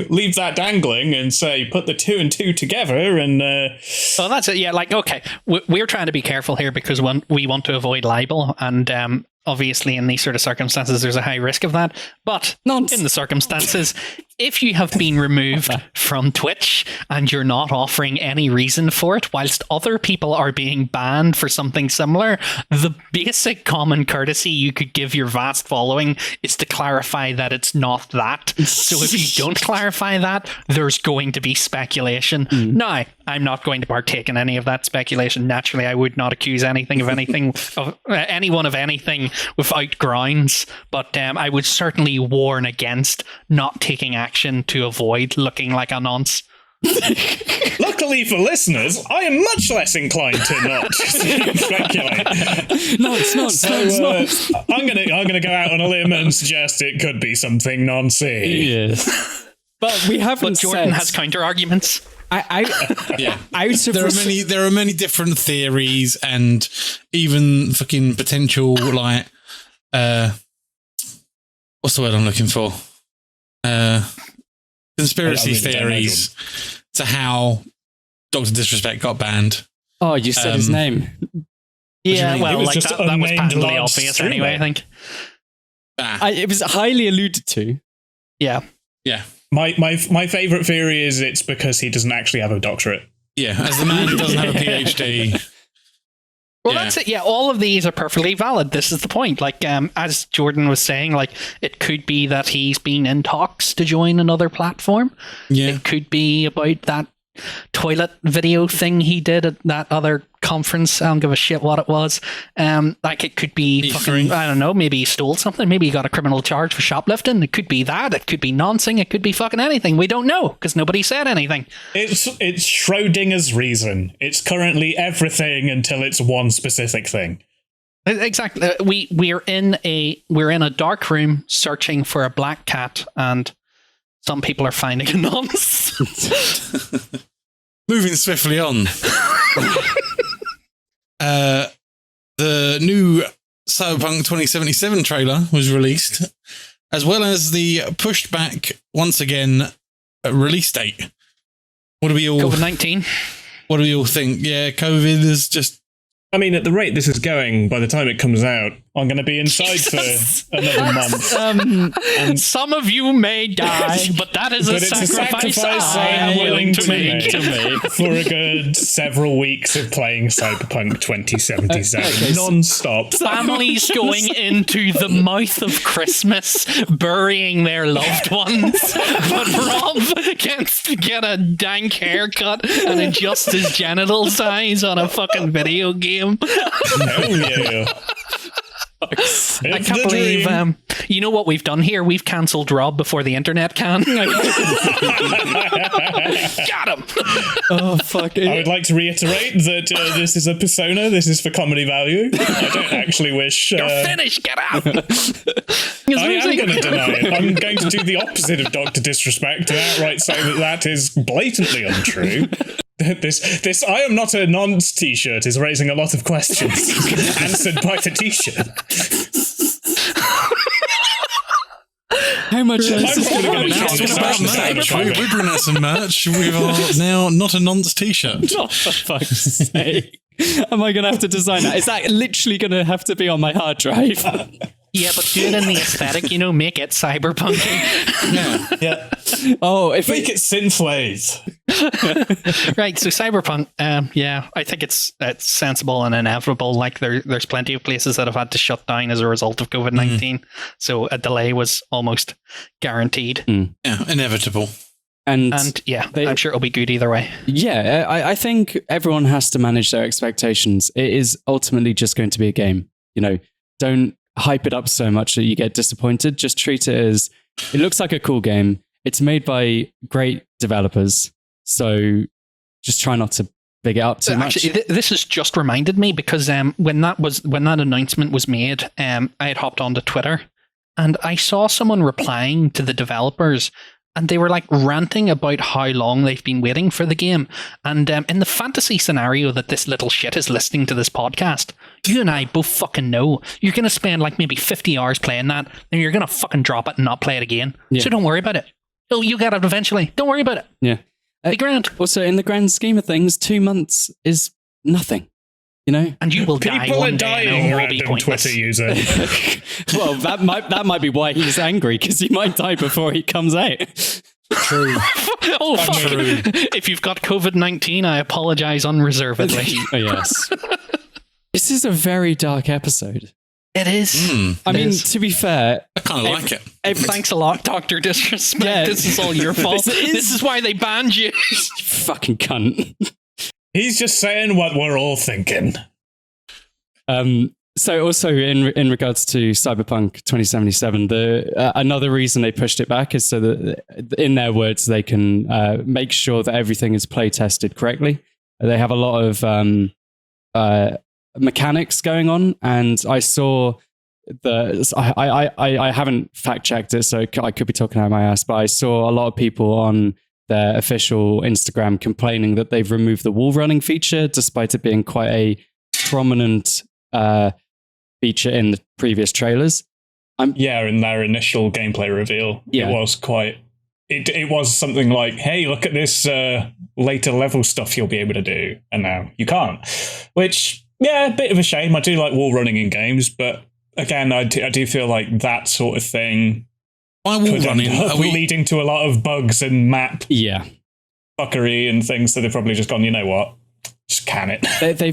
leave that dangling and say, put the 2 and 2 together and... So that's it. Yeah, okay. We're trying to be careful here because we want to avoid libel. And obviously in these sort of circumstances, there's a high risk of that. But in the circumstances, if you have been removed from Twitch and you're not offering any reason for it, whilst other people are being banned for something similar, the basic common courtesy you could give your vast following is to clarify that it's not that. So if you don't clarify that, there's going to be speculation. Now, I'm not going to partake in any of that speculation. Naturally, I would not accuse anything of anything, of anyone of anything without grounds, but I would certainly warn against not taking action to avoid looking like a nonce. Luckily for listeners, I am much less inclined to not speculate. Nonce. I'm gonna go out on a limb and suggest it could be something noncy. Yes, but we haven't. But Jordan has counter arguments. There are many different theories and even fucking potential what's the word I'm looking for? Conspiracy theories to how Dr. Disrespect got banned. Oh, you said his name. Yeah, It well, was like just that was unnamed patently large obvious streamer. anyway, I think. It was highly alluded to. Yeah. Yeah. My favorite theory is it's because he doesn't actually have a doctorate. Yeah, as the man who doesn't have a PhD. Well, that's it. Yeah, all of these are perfectly valid. This is the point. Like, as Jordan was saying, like, it could be that he's been in talks to join another platform. Yeah. It could be about that toilet video thing he did at that other conference. I don't give a shit what it was. Like, it could be E3. fucking, I don't know, maybe he stole something. Maybe he got a criminal charge for shoplifting. It could be that. It could be noncing. It could be fucking anything. We don't know because nobody said anything. It's Schrodinger's reason. It's currently everything until it's one specific thing. Exactly. We're in a dark room searching for a black cat, and some people are finding a nonce. Moving swiftly on. The new Cyberpunk 2077 trailer was released, as well as the pushed back once again release date. What do we all COVID-19. What do we all think? Yeah, COVID is just. I mean, at the rate this is going, by the time it comes out, I'm going to be inside for another month. Some of you may die, but that is a But it's a sacrifice sacrifice I am willing to make. for a good several weeks of playing Cyberpunk 2077 non-stop. Families going into the mouth of Christmas, burying their loved ones, but Rob gets to get a dank haircut and adjust his genital size on a fucking video game. Hell yeah. I can't believe, you know what we've done here? We've cancelled Rob before the internet can. Got him! Oh, fuck it. I would like to reiterate that this is a persona. This is for comedy value. I don't actually wish... You're finished! Get out! I am going to deny it. I'm going to do the opposite of Dr. Disrespect and outright say that is blatantly untrue. This I am not a nonce t-shirt is raising a lot of questions answered by the t-shirt. How much is I'm probably going to Now change it's all about merch. We're bringing out some merch. We are now not a nonce t-shirt. Oh, for fuck's sake. Am I going to have to design that? Is that literally going to have to be on my hard drive? Yeah, but do it in the aesthetic, make it cyberpunk. Yeah. Oh, if Make it synthwave. Right, so cyberpunk, I think it's sensible and inevitable. Like there's plenty of places that have had to shut down as a result of COVID-19, so a delay was almost guaranteed. Yeah, inevitable. And I'm sure it'll be good either way. Yeah, I think everyone has to manage their expectations. It is ultimately just going to be a game. Don't hype it up so much that you get disappointed. Just treat it as it looks like a cool game. It's made by great developers, so just try not to big it up too much. Actually, this has just reminded me because when that announcement was made, I had hopped onto Twitter and I saw someone replying to the developers. And they were like ranting about how long they've been waiting for the game. And in the fantasy scenario that this little shit is listening to this podcast, you and I both fucking know you're going to spend like maybe 50 hours playing that, and you're going to fucking drop it and not play it again. Yeah. So don't worry about it. Oh, you get it eventually. Don't worry about it. Yeah. Be grand. Also, in the grand scheme of things, 2 months is nothing. And you will die People one are day and dying, it will be random pointless. Twitter user. Well, that might be why he's angry, because he might die before he comes out. True. Oh, fuck. If you've got COVID-19, I apologize unreservedly. Oh, yes. This is a very dark episode. It is. I mean, to be fair, I kind of like it. Thanks a lot, Dr. Disrespect. Yeah. This is all your fault. This is why they banned you. you fucking cunt. He's just saying what we're all thinking. So also in regards to Cyberpunk 2077, another reason they pushed it back is so that, in their words, they can make sure that everything is play tested correctly. They have a lot of mechanics going on, and I saw I haven't fact checked it, so I could be talking out of my ass, but I saw a lot of people on their official Instagram complaining that they've removed the wall running feature, despite it being quite a prominent feature in the previous trailers. in their initial gameplay reveal, it was quite. It was something like, "Hey, look at this later level stuff you'll be able to do," and now you can't. Which, a bit of a shame. I do like wall running in games, but again, I do feel like that sort of thing. Why wall running? Leading to a lot of bugs and map fuckery and things. So they've probably just gone, you know what? Just can it.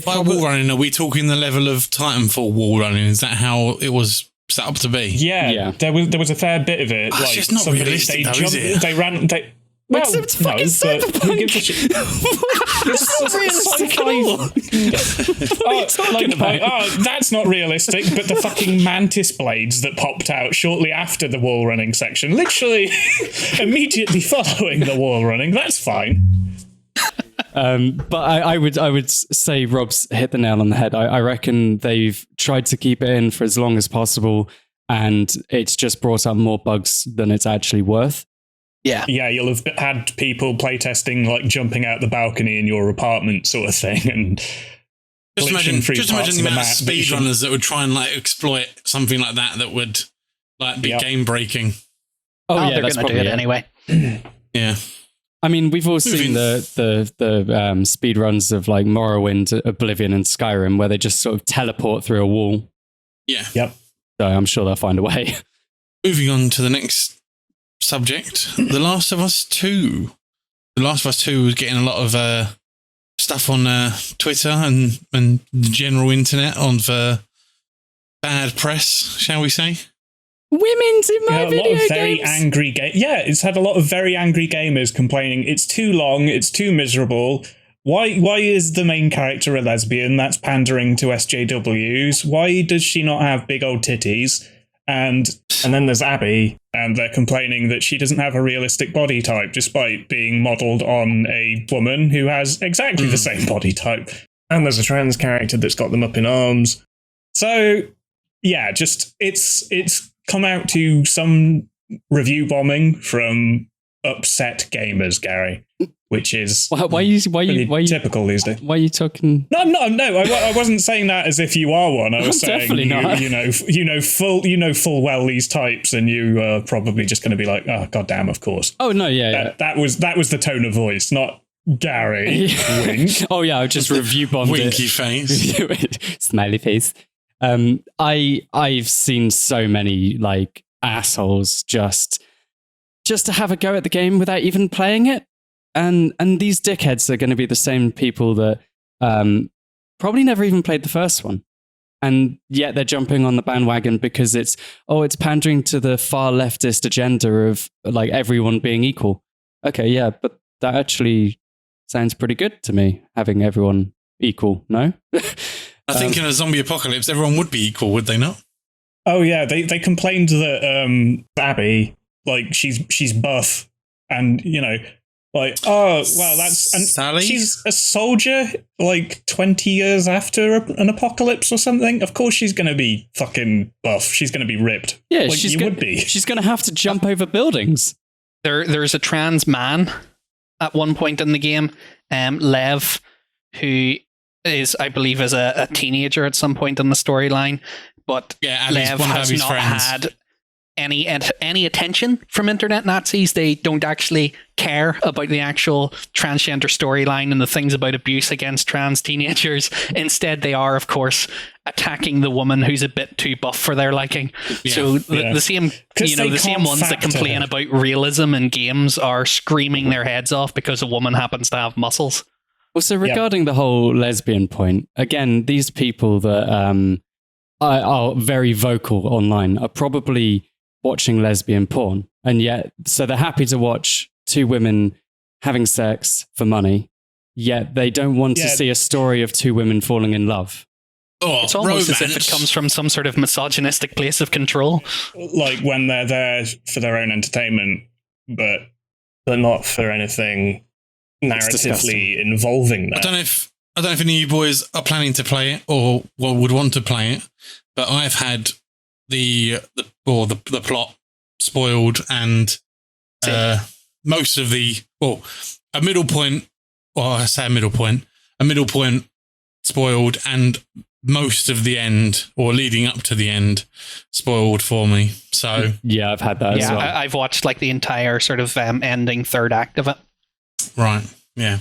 By wall running, are we talking the level of Titanfall wall running? Is that how it was set up to be? Yeah. There was a fair bit of it. It's just not realistic, though, is it? They ran. Well, it's fucking CyberPunk. Who gives a shit? It's not realistic at all. That's not realistic. But the fucking mantis blades that popped out shortly after the wall running section, literally immediately following the wall running, that's fine. But I would say Rob's hit the nail on the head. I reckon they've tried to keep it in for as long as possible, and it's just brought up more bugs than it's actually worth. Yeah, you'll have had people playtesting like jumping out the balcony in your apartment sort of thing, and just imagine the amount of speedrunners that would try and like exploit something like that would like be game breaking. They're going to do it anyway. Yeah. I mean, we've all seen the speed runs of like Morrowind, Oblivion, and Skyrim, where they just sort of teleport through a wall. Yeah. Yep. So I'm sure they'll find a way. Moving on to the next subject, The Last of Us 2. The Last of Us 2 was getting a lot of stuff on Twitter and the general internet on bad press, shall we say? Women's in my video games. Very angry it's had a lot of very angry gamers complaining it's too long, it's too miserable. Why is the main character a lesbian? That's pandering to SJWs. Why does she not have big old titties? And then there's Abby, and they're complaining that she doesn't have a realistic body type, despite being modelled on a woman who has exactly the same body type. And there's a trans character that's got them up in arms. So, yeah, just it's come out to some review bombing from upset gamers, Gary, which is why you typical these days. Why are you talking? No, I wasn't saying that as if you are one. I was saying you know full well these types, and you are probably just going to be like, oh goddamn, of course. Oh no, that was the tone of voice, not Gary. Wink. Oh yeah, I just review bombed winky face, smiley face. I've seen so many like assholes just to have a go at the game without even playing it, and these dickheads are going to be the same people that probably never even played the first one, and yet they're jumping on the bandwagon because it's pandering to the far leftist agenda of like everyone being equal. Okay, yeah, but that actually sounds pretty good to me, having everyone equal. No. I think in a zombie apocalypse, everyone would be equal, would they not? Oh yeah, they complained that Abby, like she's buff, and like that's and Sally? She's a soldier like 20 years after an apocalypse or something. Of course, she's going to be fucking buff. She's going to be ripped. Yeah, like, would be. She's going to have to jump over buildings. There's a trans man at one point in the game, Lev, who is, I believe, is a teenager at some point in the storyline, but Lev has not had any attention from internet Nazis. They don't actually care about the actual transgender storyline and the things about abuse against trans teenagers. Instead, they are, of course, attacking the woman who's a bit too buff for their liking. Yeah. So the same, the same ones that complain about realism in games are screaming their heads off because a woman happens to have muscles. Also, regarding the whole lesbian point, again, these people that are very vocal online are probably watching lesbian porn, and yet so they're happy to watch two women having sex for money, yet they don't want to see a story of two women falling in love. It's almost as if it comes from some sort of misogynistic place of control, like when they're there for their own entertainment, but not for anything narratively involving that. I don't know if any of you boys are planning to play it or would want to play it, but I've had the plot spoiled and most of a middle point spoiled and most of the end or leading up to the end spoiled for me. So yeah, I've had that as well. I've watched like the entire sort of ending third act of it. Right. Yeah.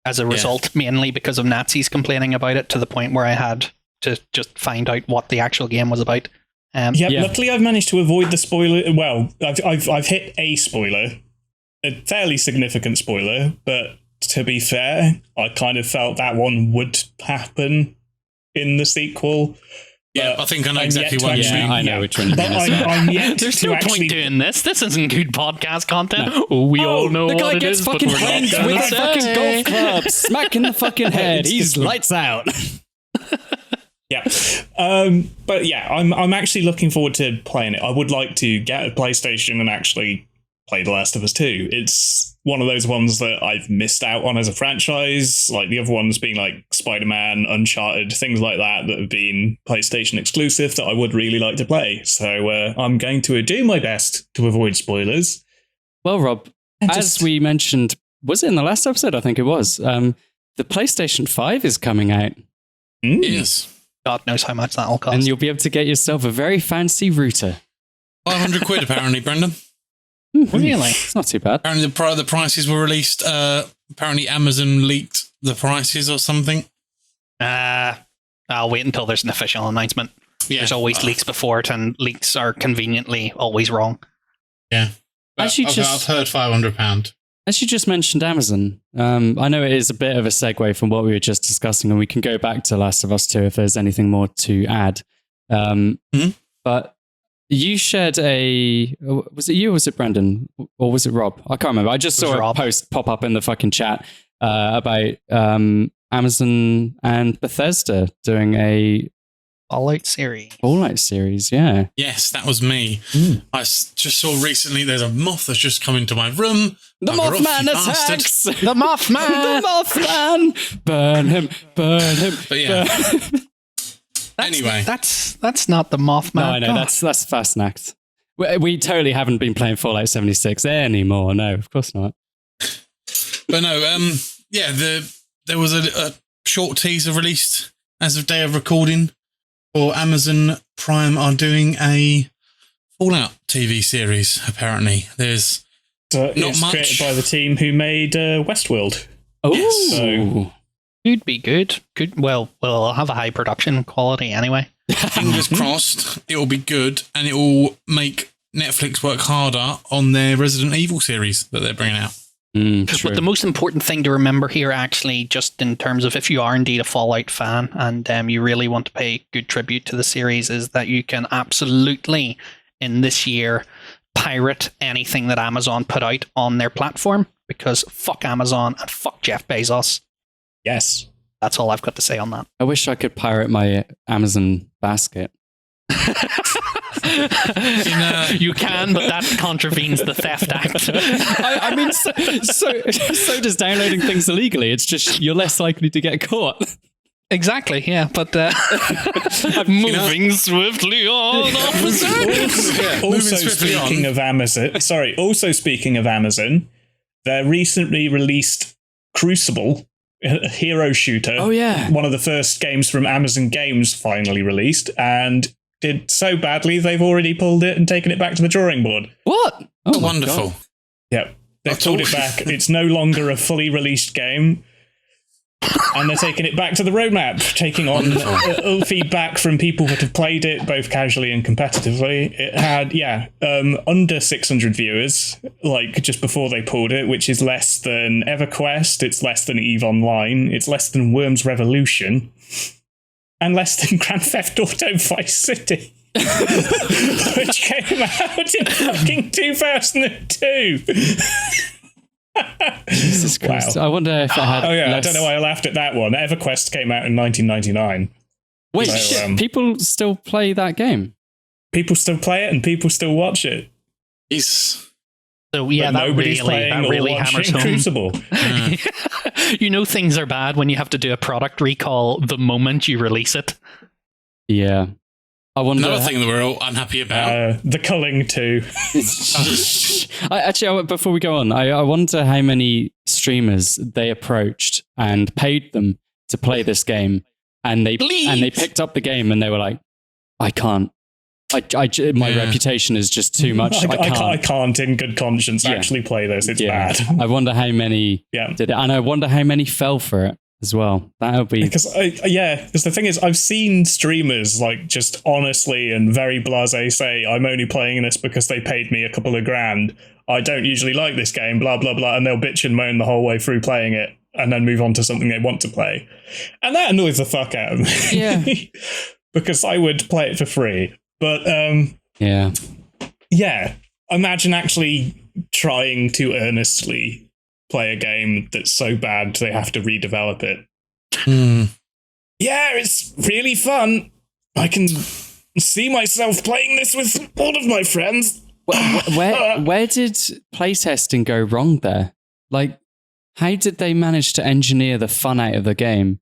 As a result, mainly because of Nazis complaining about it, to the point where I had to just find out what the actual game was about. Luckily I've managed to avoid the spoiler. Well, I've hit a spoiler, a fairly significant spoiler, but to be fair, I kind of felt that one would happen in the sequel. Yeah, I think I know exactly what you mean. I know which one you But mean. I'm yet There's to no actually point doing this. This isn't good podcast content. We all know the guy what it gets is, but fucking we're not hanged gonna with a say. fucking golf club, smack in the fucking head. It's He's just- lights out. Yeah, but yeah, I'm actually looking forward to playing it. I would like to get a PlayStation and actually play The Last of Us 2. It's one of those ones that I've missed out on as a franchise, like the other ones being like Spider-Man, Uncharted, things like that have been PlayStation exclusive that I would really like to play. So I'm going to do my best to avoid spoilers. Well, Rob, as we mentioned, was it in the last episode? I think it was. The PlayStation 5 is coming out. Yes. God knows how much that'll cost. And you'll be able to get yourself a very fancy router. 500 quid apparently, Brendan. Really? It's not too bad. Apparently the prices were released. Apparently Amazon leaked the prices or something. I'll wait until there's an official announcement. Yeah. There's always leaks before it, and leaks are conveniently always wrong. Yeah. But Actually, I've heard £500. As you just mentioned Amazon, I know it is a bit of a segue from what we were just discussing, and we can go back to Last of Us 2 if there's anything more to add. But you shared was it you or was it Brendan? Or was it Rob? I can't remember. I just saw a post pop up in the fucking chat about Amazon and Bethesda doing a Fallout series, yeah. Yes, that was me. I just saw recently there's a moth that's just come into my room. The Bugger off, Mothman you attacks! bastard. The Mothman! The Mothman! Burn him! Burn him! But yeah. burn him. Anyway. That's not the Mothman. No, I know, God. that's Fastnacht. We totally haven't been playing Fallout 76 anymore. No, of course not. But no, there was a short teaser released as of day of recording, or Amazon Prime are doing a Fallout TV series, apparently. There's not it's much. created by the team who made Westworld. Oh, Yes. So- Could be good. Well, it'll have a high production quality anyway. Fingers crossed, it will be good, and it will make Netflix work harder on their Resident Evil series that they're bringing out. true. But the most important thing to remember here, actually, just in terms of if you are indeed a Fallout fan and you really want to pay good tribute to the series, is that you can absolutely, in this year, pirate anything that Amazon put out on their platform, because fuck Amazon and fuck Jeff Bezos. Yes. That's all I've got to say on that. I wish I could pirate my Amazon basket. You can, but that contravenes the Theft Act. I mean, so does downloading things illegally. It's just you're less likely to get caught. Exactly, yeah, but moving swiftly on, officer. Also swiftly speaking on. of Amazon, their recently released Crucible, a hero shooter. Oh, yeah. One of the first games from Amazon Games finally released, and did so badly they've already pulled it and taken it back to the drawing board. What? Oh, my Wonderful. God. Yep. They've pulled it back. It's no longer a fully released game. And they're taking it back to the roadmap, taking on feedback from people that have played it both casually and competitively. It had, under 600 viewers, like just before they pulled it, which is less than EverQuest, it's less than EVE Online, it's less than Worms Revolution, and less than Grand Theft Auto Vice City, which came out in fucking 2002. Jesus Christ. Wow. I wonder if it had. Oh yeah, less... I don't know why I laughed at that one. EverQuest came out in 1999. Wait, So, shit, people still play that game? People still play it and people still watch it. So yeah, But that nobody's really playing or hammers watching home. Crucible. You know things are bad when you have to do a product recall the moment you release it. Yeah. I wonder. Another thing that we're all unhappy about. The culling too. Before we go on, I wonder how many streamers they approached and paid them to play this game and they picked up the game and they were like, I can't. My reputation is just too much. I can't in good conscience actually play this. It's bad. I wonder how many did it, and I wonder how many fell for it as well. That'll be because the thing is, I've seen streamers like just honestly and very blasé say, "I'm only playing this because they paid me a couple of grand. I don't usually like this game, blah blah blah," and they'll bitch and moan the whole way through playing it, and then move on to something they want to play, and that annoys the fuck out of me. Yeah, because I would play it for free. But imagine actually trying to earnestly play a game that's so bad they have to redevelop it. Yeah, it's really fun. I can see myself playing this with all of my friends. Where did playtesting go wrong there? Like, how did they manage to engineer the fun out of the game?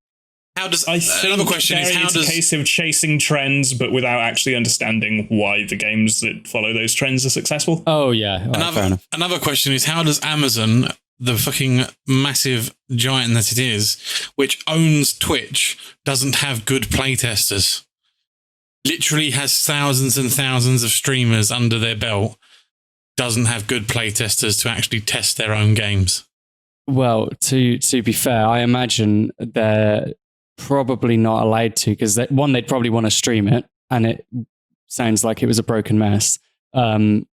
How does another question is how does it's a case of chasing trends but without actually understanding why the games that follow those trends are successful? Oh yeah. Another question is how does Amazon, the fucking massive giant that it is, which owns Twitch, doesn't have good playtesters? Literally has thousands and thousands of streamers under their belt, doesn't have good playtesters to actually test their own games. Well, to be fair, I imagine they're probably not allowed to because they'd probably want to stream it, and it sounds like it was a broken mess. And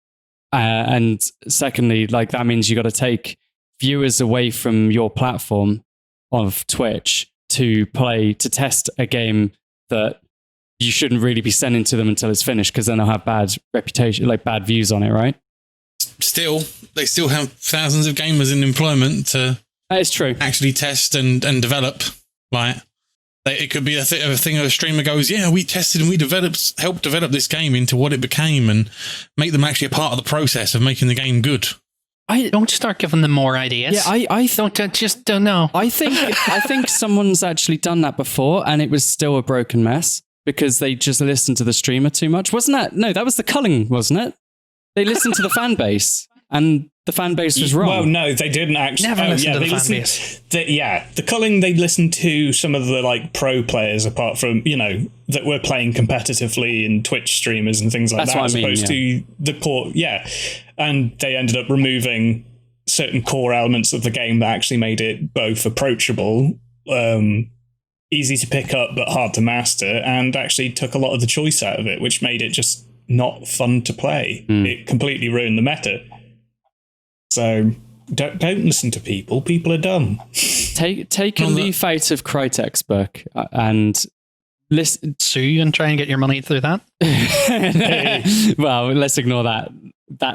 secondly, like that means you got to take viewers away from your platform of Twitch to test a game that you shouldn't really be sending to them until it's finished because then they'll have bad reputation, like bad views on it, right? Still, they still have thousands of gamers in employment to that is true. Actually test and develop. Like, it could be a thing a streamer goes, yeah, we tested and we helped develop this game into what it became and make them actually a part of the process of making the game good. I don't start giving them more ideas. Yeah, I don't know. I think someone's actually done that before and it was still a broken mess because they just listened to the streamer too much. Wasn't that? No, that was the culling, wasn't it? They listened to the fan base and the fan base was wrong. Well, no, they didn't actually. Never listened to the fan base. The culling, they listened to some of the like pro players apart from, that were playing competitively in Twitch streamers and things like That's that, what as I mean, opposed to the core. Yeah. And they ended up removing certain core elements of the game that actually made it both approachable, easy to pick up, but hard to master, and actually took a lot of the choice out of it, which made it just not fun to play. It completely ruined the meta. So don't listen to people. People are dumb. Take a leaf out of Crytek's book and listen. Sue and try and get your money through that. Well, let's ignore that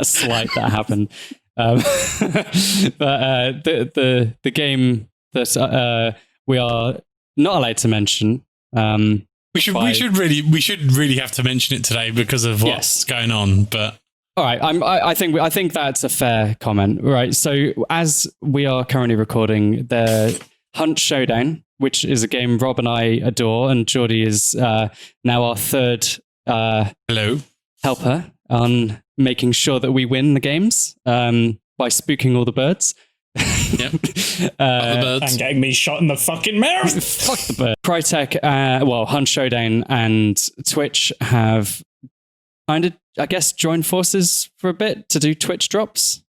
slight that happened. But the game that we are not allowed to mention. We should really have to mention it today because of what's going on. But all right, I think that's a fair comment. Right, so as we are currently recording, the Hunt Showdown, which is a game Rob and I adore, and Geordie is now our third helper on making sure that we win the games by spooking all the birds. Yep. The birds. And getting me shot in the fucking mouth. Fuck the bird. Crytek, Hunt Showdown and Twitch have kind of, I guess, joined forces for a bit to do Twitch drops.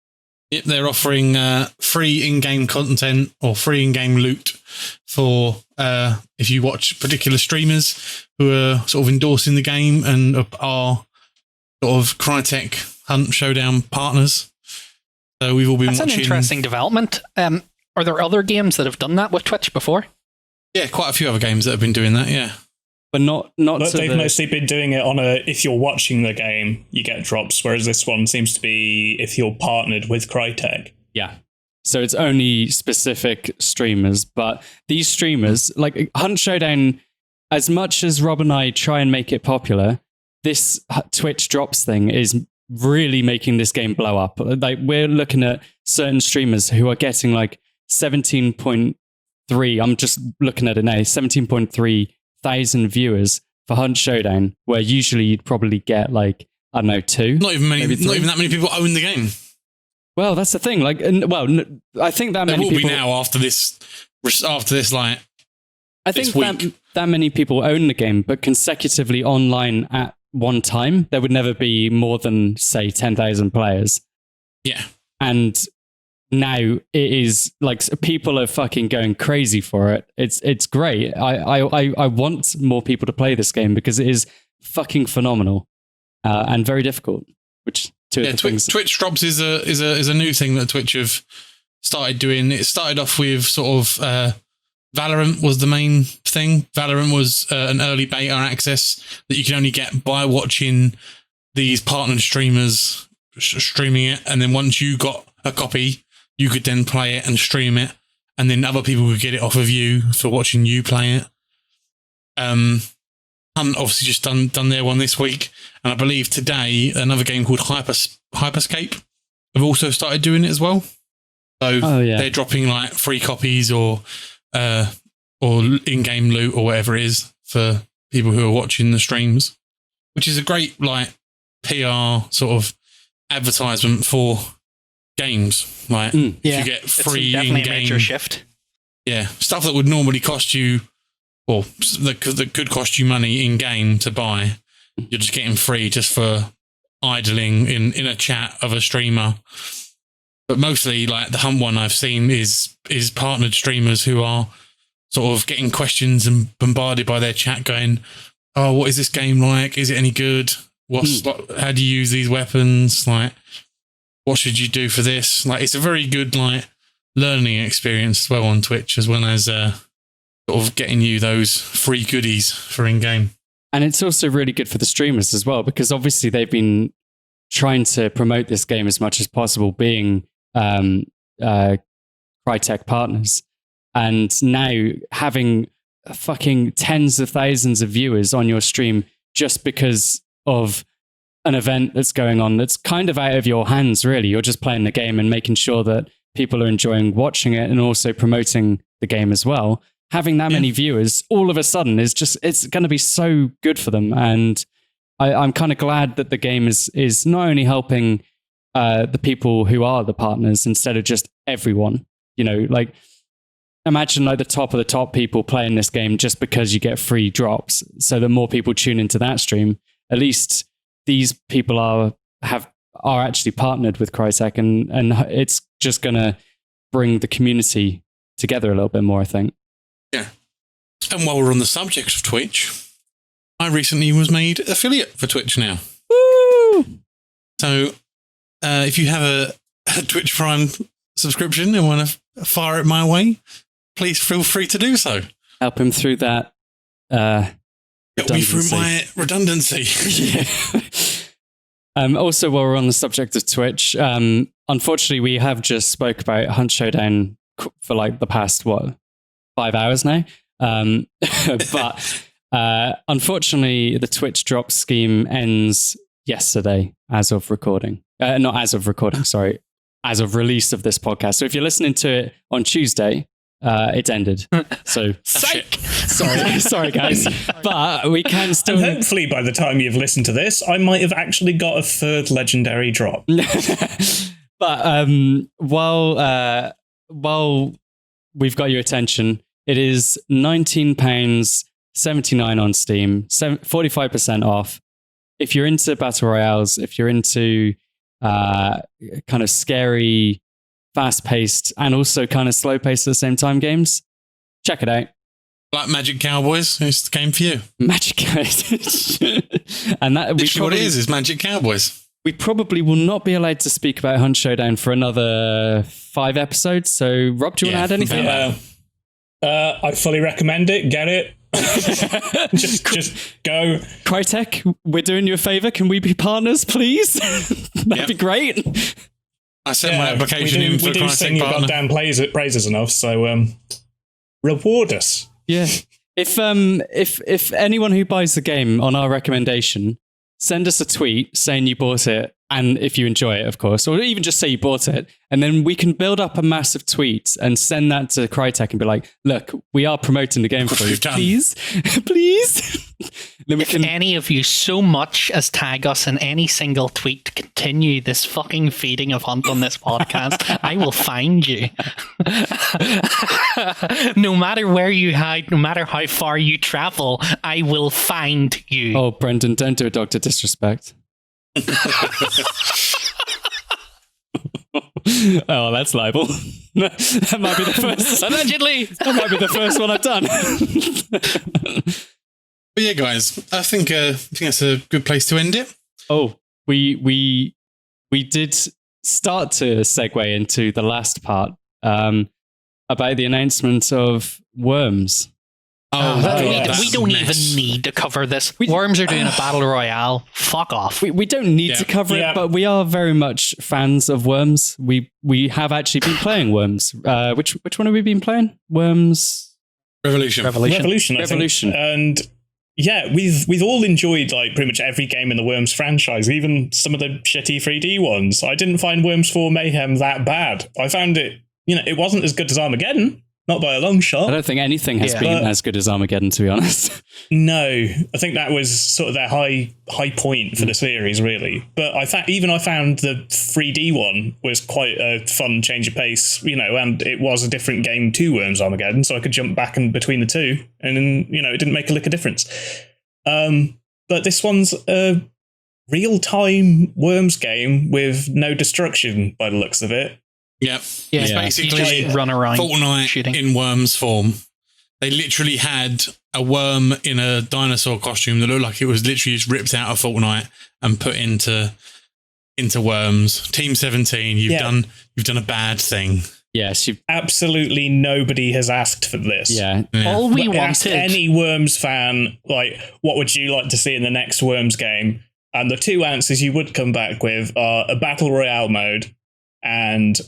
Yep, they're offering free in-game content or free in-game loot for if you watch particular streamers who are sort of endorsing the game and are sort of Crytek Hunt Showdown partners. So we've all been watching. That's an interesting development. Are there other games that have done that with Twitch before? Yeah, quite a few other games that have been doing that, yeah. But not they've mostly been doing it on if you're watching the game, you get drops, whereas this one seems to be if you're partnered with Crytek. Yeah. So it's only specific streamers, but these streamers, like Hunt Showdown, as much as Rob and I try and make it popular, this Twitch drops thing is really making this game blow up. Like we're looking at certain streamers who are getting like 17.3, I'm just looking at it now, 17.3 thousand viewers for Hunt Showdown, where usually you'd probably get like, I don't know, 2. Not even that many people own the game. Well, that's the thing. Like, I think that there many will people be now after this. Like, I think that many people own the game, but consecutively online at one time, there would never be more than, say, 10,000 players. Yeah. And now it is like people are fucking going crazy for it. It's great. I want more people to play this game because it is fucking phenomenal and very difficult. Which Twitch drops is a new thing that Twitch have started doing. It started off with sort of Valorant was the main thing. Valorant was an early beta access that you can only get by watching these partnered streamers streaming it, and then once you got a copy, you could then play it and stream it, and then other people could get it off of you for watching you play it. Hunt obviously just done their one this week, and I believe today another game called Hyperscape have also started doing it as well. So they're dropping like free copies or in-game loot or whatever it is for people who are watching the streams, which is a great like PR sort of advertisement for games. Like if you get free definitely in-game, a major shift. Yeah, stuff that would normally cost you, or that could cost you money in game to buy, you're just getting free just for idling in a chat of a streamer. But mostly, like the Hunt one I've seen is partnered streamers who are sort of getting questions and bombarded by their chat, going, "Oh, what is this game like? Is it any good? How do you use these weapons? Like, what should you do for this?" Like, it's a very good like learning experience as well on Twitch, as well as sort of getting you those free goodies for in game. And it's also really good for the streamers as well, because obviously they've been trying to promote this game as much as possible, being Crytek partners, and now having fucking tens of thousands of viewers on your stream just because of an event that's going on that's kind of out of your hands, really. You're just playing the game and making sure that people are enjoying watching it and also promoting the game as well. Having that many viewers all of a sudden is just, it's going to be so good for them. And I'm kind of glad that the game is not only helping the people who are the partners instead of just everyone, you know, like imagine like the top of the top people playing this game just because you get free drops, so that more people tune into that stream. At least these people are actually partnered with Crytek, and it's just going to bring the community together a little bit more, I think. Yeah. And while we're on the subject of Twitch, I recently was made affiliate for Twitch now. Woo! So if you have a Twitch Prime subscription and want to fire it my way, please feel free to do so. Help him through that. Help me through my redundancy. Yeah. Also, while we're on the subject of Twitch, unfortunately, we have just spoke about Hunt Showdown for like the past, 5 hours now. But unfortunately, the Twitch drop scheme ends yesterday as of recording. Not as of recording, sorry. As of release of this podcast. So if you're listening to it on Tuesday, it's ended. So sorry guys, but we can still. And hopefully, by the time you've listened to this, I might have actually got a third legendary drop. But while we've got your attention, it is £19.79 on Steam, 45% off. If you're into battle royales, if you're into kind of scary, fast-paced, and also kind of slow-paced at the same time games, check it out. Like Magic Cowboys, it's the game for you. Magic Cowboys. And that what it is Magic Cowboys. We probably will not be allowed to speak about Hunt Showdown for another 5 episodes. So, Rob, do you want to add anything? I fully recommend it. Get it. just go. Crytek, we're doing you a favor. Can we be partners, please? That'd be great. I sent my application in for Crytek. We do sing your goddamn praises enough, so reward us. Yeah. If anyone who buys the game on our recommendation, send us a tweet saying you bought it, and if you enjoy it, of course, or even just say you bought it, and then we can build up a massive tweet and send that to Crytek and be like, look, we are promoting the game for you. Please. Then if any of you so much as tag us in any single tweet to continue this fucking feeding of Hunt on this podcast, I will find you. No matter where you hide, no matter how far you travel, I will find you. Oh, Brendan, don't do it, Dr. Disrespect. Oh, that's libel. That might be the first. Allegedly. That might be the first one I've done. But yeah, guys, I think that's a good place to end it. Oh, we did start to segue into the last part about the announcement of Worms. We don't even need to cover this. Worms are doing a battle royale. Fuck off. We don't need to cover it, but we are very much fans of Worms. We have actually been playing Worms. Which one have we been playing? Worms Revolution. I think. And yeah, we've all enjoyed like pretty much every game in the Worms franchise, even some of the shitty 3D ones. I didn't find Worms 4 Mayhem that bad. I found it, it wasn't as good as Armageddon. Not by a long shot. I don't think anything has been as good as Armageddon, to be honest. No, I think that was sort of their high point for the series, really. But I found the 3D one was quite a fun change of pace, and it was a different game to Worms Armageddon, so I could jump back in between the two, and it didn't make a lick of difference. But this one's a real-time Worms game with no destruction, by the looks of it. Yep. Yeah, it's basically just run around Fortnite shooting. in Worms form. They literally had a worm in a dinosaur costume that looked like it was literally just ripped out of Fortnite and put into Worms. Team 17, you've done a bad thing. Yes, absolutely nobody has asked for this. Yeah. All we ask wanted. Any Worms fan, like, what would you like to see in the next Worms game? And the two answers you would come back with are a battle royale mode and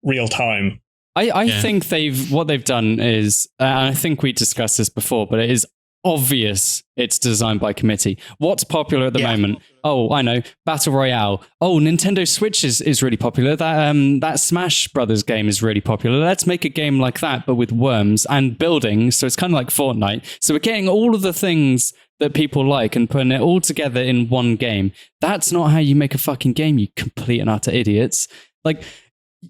real time. I think what they've done is, and I think we discussed this before, but it is obvious it's designed by committee. What's popular at the moment? Oh, I know, Battle Royale. Oh, Nintendo Switch is really popular. That Smash Brothers game is really popular. Let's make a game like that, but with worms and buildings. So it's kind of like Fortnite. So we're getting all of the things that people like and putting it all together in one game. That's not how you make a fucking game, you complete and utter idiots. Like,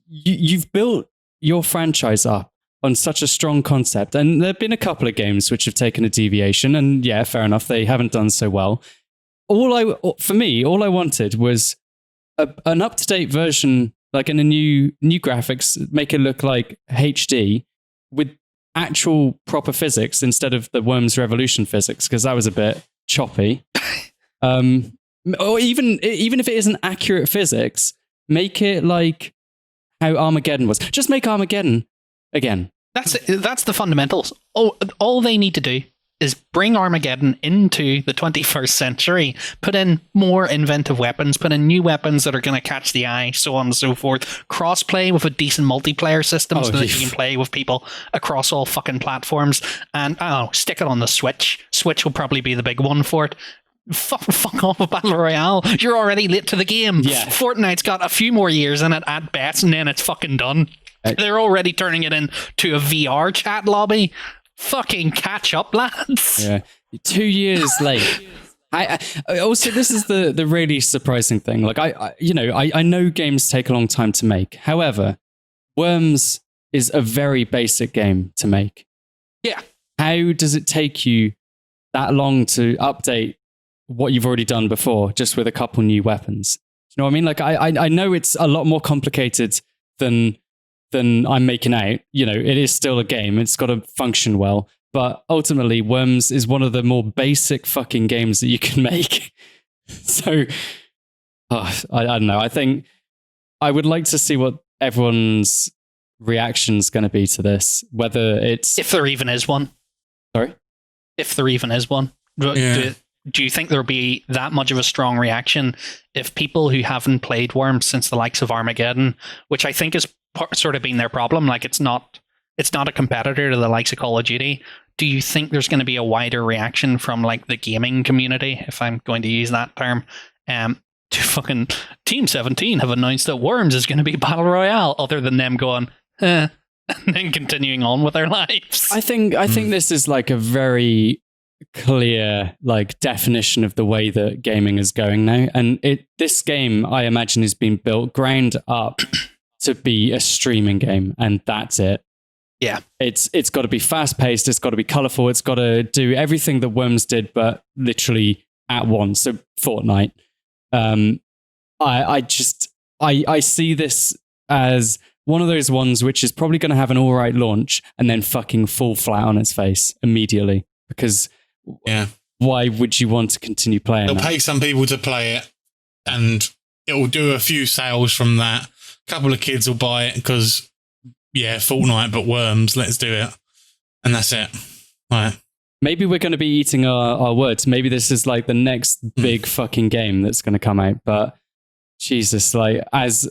you've built your franchise up on such a strong concept, and there have been a couple of games which have taken a deviation, and yeah, fair enough, they haven't done so well. All I wanted was an up-to-date version, like in a new graphics, make it look like HD with actual proper physics instead of the Worms Revolution physics, because that was a bit choppy. Or even if it isn't accurate physics, make it like how Armageddon was. Just make Armageddon again. That's the fundamentals. All they need to do is bring Armageddon into the 21st century, put in more inventive weapons, put in new weapons that are going to catch the eye, so on and so forth. Cross-play with a decent multiplayer system so that you can play with people across all fucking platforms. And, I don't know, stick it on the Switch. Switch will probably be the big one for it. Fuck off with Battle Royale. You're already late to the game. Yeah. Fortnite's got a few more years in it at best, and then it's fucking done. They're already turning it into a VR chat lobby. Fucking catch up, lads. Yeah, 2 years late. I also, this is the really surprising thing. Like, I know games take a long time to make. However, Worms is a very basic game to make. Yeah. How does it take you that long to update what you've already done before, just with a couple new weapons? You know what I mean? Like, I know it's a lot more complicated than I'm making out. You know, it is still a game. It's got to function well. But ultimately, Worms is one of the more basic fucking games that you can make. So, I don't know. I think I would like to see what everyone's reaction's going to be to this. Whether it's... If there even is one. Sorry? If there even is one. Yeah. Do you think there'll be that much of a strong reaction if people who haven't played Worms since the likes of Armageddon, which I think is sort of been their problem, like it's not a competitor to the likes of Call of Duty, do you think there's going to be a wider reaction from like the gaming community, if I'm going to use that term, to fucking Team 17 have announced that Worms is going to be Battle Royale, other than them going, and then continuing on with their lives? I think this is like a very clear like definition of the way that gaming is going now, and this game, I imagine, has been built ground up to be a streaming game, and that's it. Yeah. It's got to be fast paced. It's got to be colorful. It's got to do everything that Worms did, but literally at once. So Fortnite. I see this as one of those ones which is probably going to have an all right launch and then fucking fall flat on its face immediately. Because why would you want to continue playing? They'll pay some people to play it, and it will do a few sales from that. A couple of kids will buy it because, Fortnite, but Worms, let's do it. And that's it. Right. Maybe we're going to be eating our words. Maybe this is like the next big fucking game that's going to come out. But Jesus, like as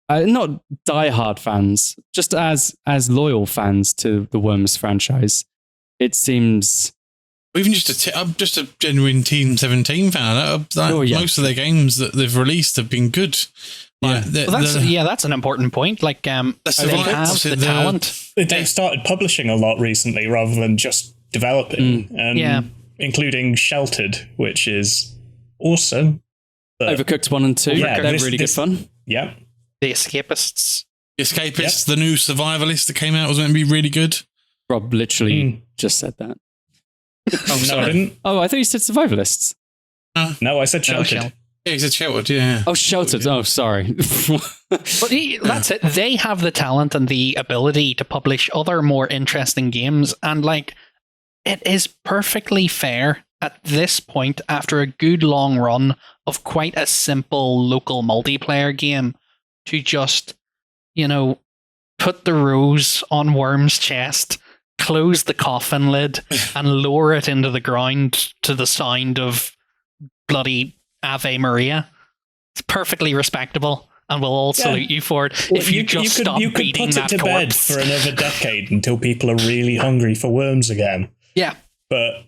not diehard fans, just as loyal fans to the Worms franchise, it seems. Even I'm just a genuine Team 17 fan. Most of their games that they've released have been good. That's an important point. Like, they have the talent. They've started publishing a lot recently rather than just developing. Including Sheltered, which is awesome. Overcooked 1 and 2. Yeah, they're really good fun. Yeah. The Escapists. The new Survivalist that came out was meant to be really good. Rob literally just said that. Oh, no, I didn't. Oh, I thought you said Survivalists. No, I said Sheltered. Yeah, he said Sheltered, yeah. Oh, Sheltered. Oh, sorry. But that's it. They have the talent and the ability to publish other more interesting games. And, like, it is perfectly fair at this point, after a good long run of quite a simple local multiplayer game, to just, put the rose on Worm's chest, close the coffin lid, and lower it into the ground to the sound of bloody Ave Maria. It's perfectly respectable, and we'll all salute you for it. Well, if you just stop beating that corpse. You could put it to bed for another decade until people are really hungry for worms again. Yeah. But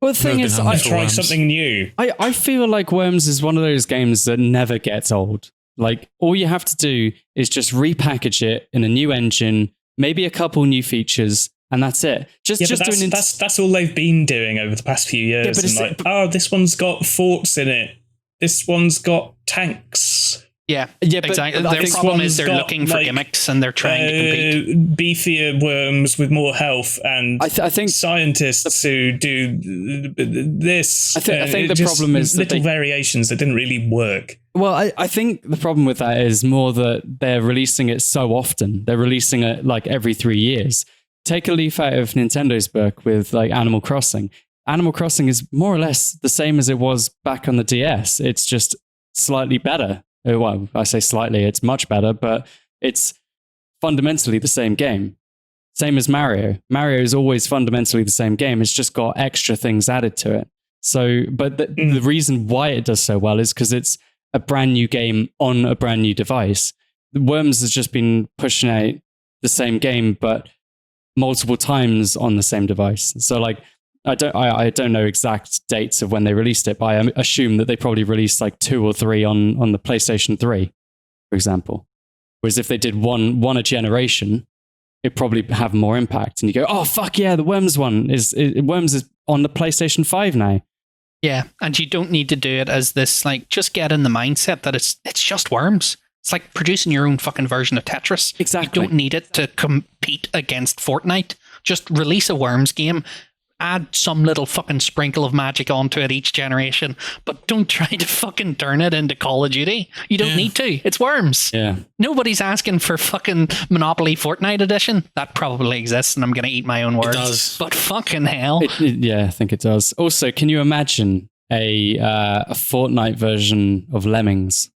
the thing is, I try something new. I feel like Worms is one of those games that never gets old. Like, all you have to do is just repackage it in a new engine, maybe a couple new features, and that's it. That's all they've been doing over the past few years. This one's got forts in it. This one's got tanks. Yeah, exactly. Their problem is they're looking for gimmicks and they're trying to compete. Beefier worms with more health, and I think scientists who do this. I think the problem is little variations that didn't really work. Well, I think the problem with that is more that they're releasing it so often. They're releasing it like every 3 years. Take a leaf out of Nintendo's book with like Animal Crossing. Animal Crossing is more or less the same as it was back on the DS. It's just slightly better. Well, I say slightly, it's much better, but it's fundamentally the same game. Same as Mario. Mario is always fundamentally the same game. It's just got extra things added to it. So, but the reason why it does so well is because it's a brand new game on a brand new device. Worms has just been pushing out the same game, but multiple times on the same device. So, like, I don't know exact dates of when they released it, but I assume that they probably released like 2 or 3 on the PlayStation 3, for example. Whereas if they did one a generation, it'd probably have more impact. And you go, oh fuck yeah, the Worms one Worms is on the PlayStation 5 now. Yeah, and you don't need to do it as this, like, just get in the mindset that it's just Worms. It's like producing your own fucking version of Tetris. Exactly. You don't need it to compete against Fortnite. Just release a Worms game. Add some little fucking sprinkle of magic onto it each generation, but don't try to fucking turn it into Call of Duty. You don't need to. It's Worms. Yeah. Nobody's asking for fucking Monopoly Fortnite edition. That probably exists, and I'm going to eat my own words. It does. But fucking hell. Yeah, I think it does. Also, can you imagine a Fortnite version of Lemmings?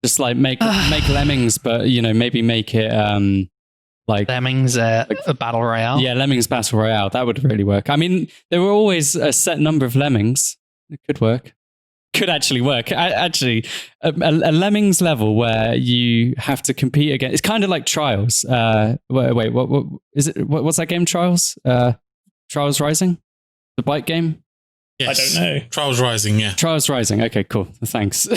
Just like make Lemmings, but maybe make it like Lemmings a battle royale. Yeah, Lemmings battle royale. That would really work. I mean, there were always a set number of Lemmings. It could work. Could actually work. Actually, a Lemmings level where you have to compete against. It's kind of like Trials. Wait, what is it? What's that game? Trials. Trials Rising, the bike game. Yes. I don't know. Trials Rising, yeah. Trials Rising. Okay, cool. Thanks.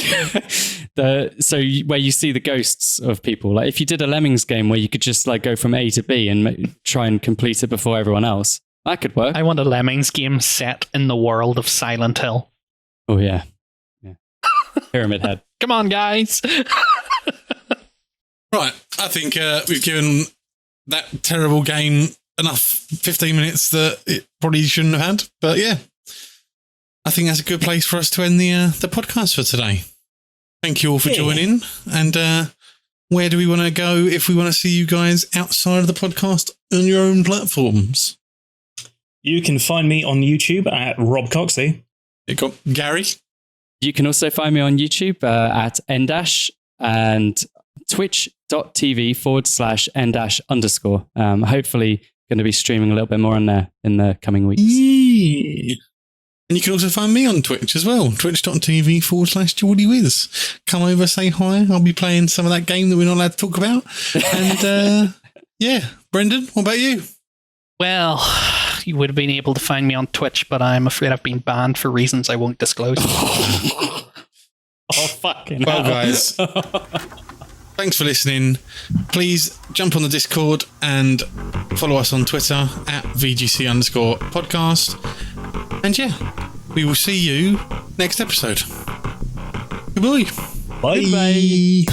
Where you see the ghosts of people. Like if you did a Lemmings game where you could just like go from A to B and try and complete it before everyone else, that could work. I want a Lemmings game set in the world of Silent Hill. Oh yeah. Pyramid Head. Come on, guys. Right, I think we've given that terrible game enough 15 minutes that it probably shouldn't have had. But yeah, I think that's a good place for us to end the podcast for today. Thank you all for joining. And where do we want to go if we want to see you guys outside of the podcast on your own platforms? You can find me on YouTube at Rob Coxey. You got Gary. You can also find me on YouTube at N- and twitch.tv/N-_. Hopefully going to be streaming a little bit more on there in the coming weeks. Yeah. And you can also find me on Twitch as well, twitch.tv/GeordieWiz. Come over, say hi. I'll be playing some of that game that we're not allowed to talk about. And yeah, Brendan, what about you? Well, you would have been able to find me on Twitch, but I'm afraid I've been banned for reasons I won't disclose. Oh, fucking well, hell. guys, thanks for listening. Please jump on the Discord and follow us on Twitter at VGC_podcast. And yeah, we will see you next episode. Goodbye. Bye. Goodbye.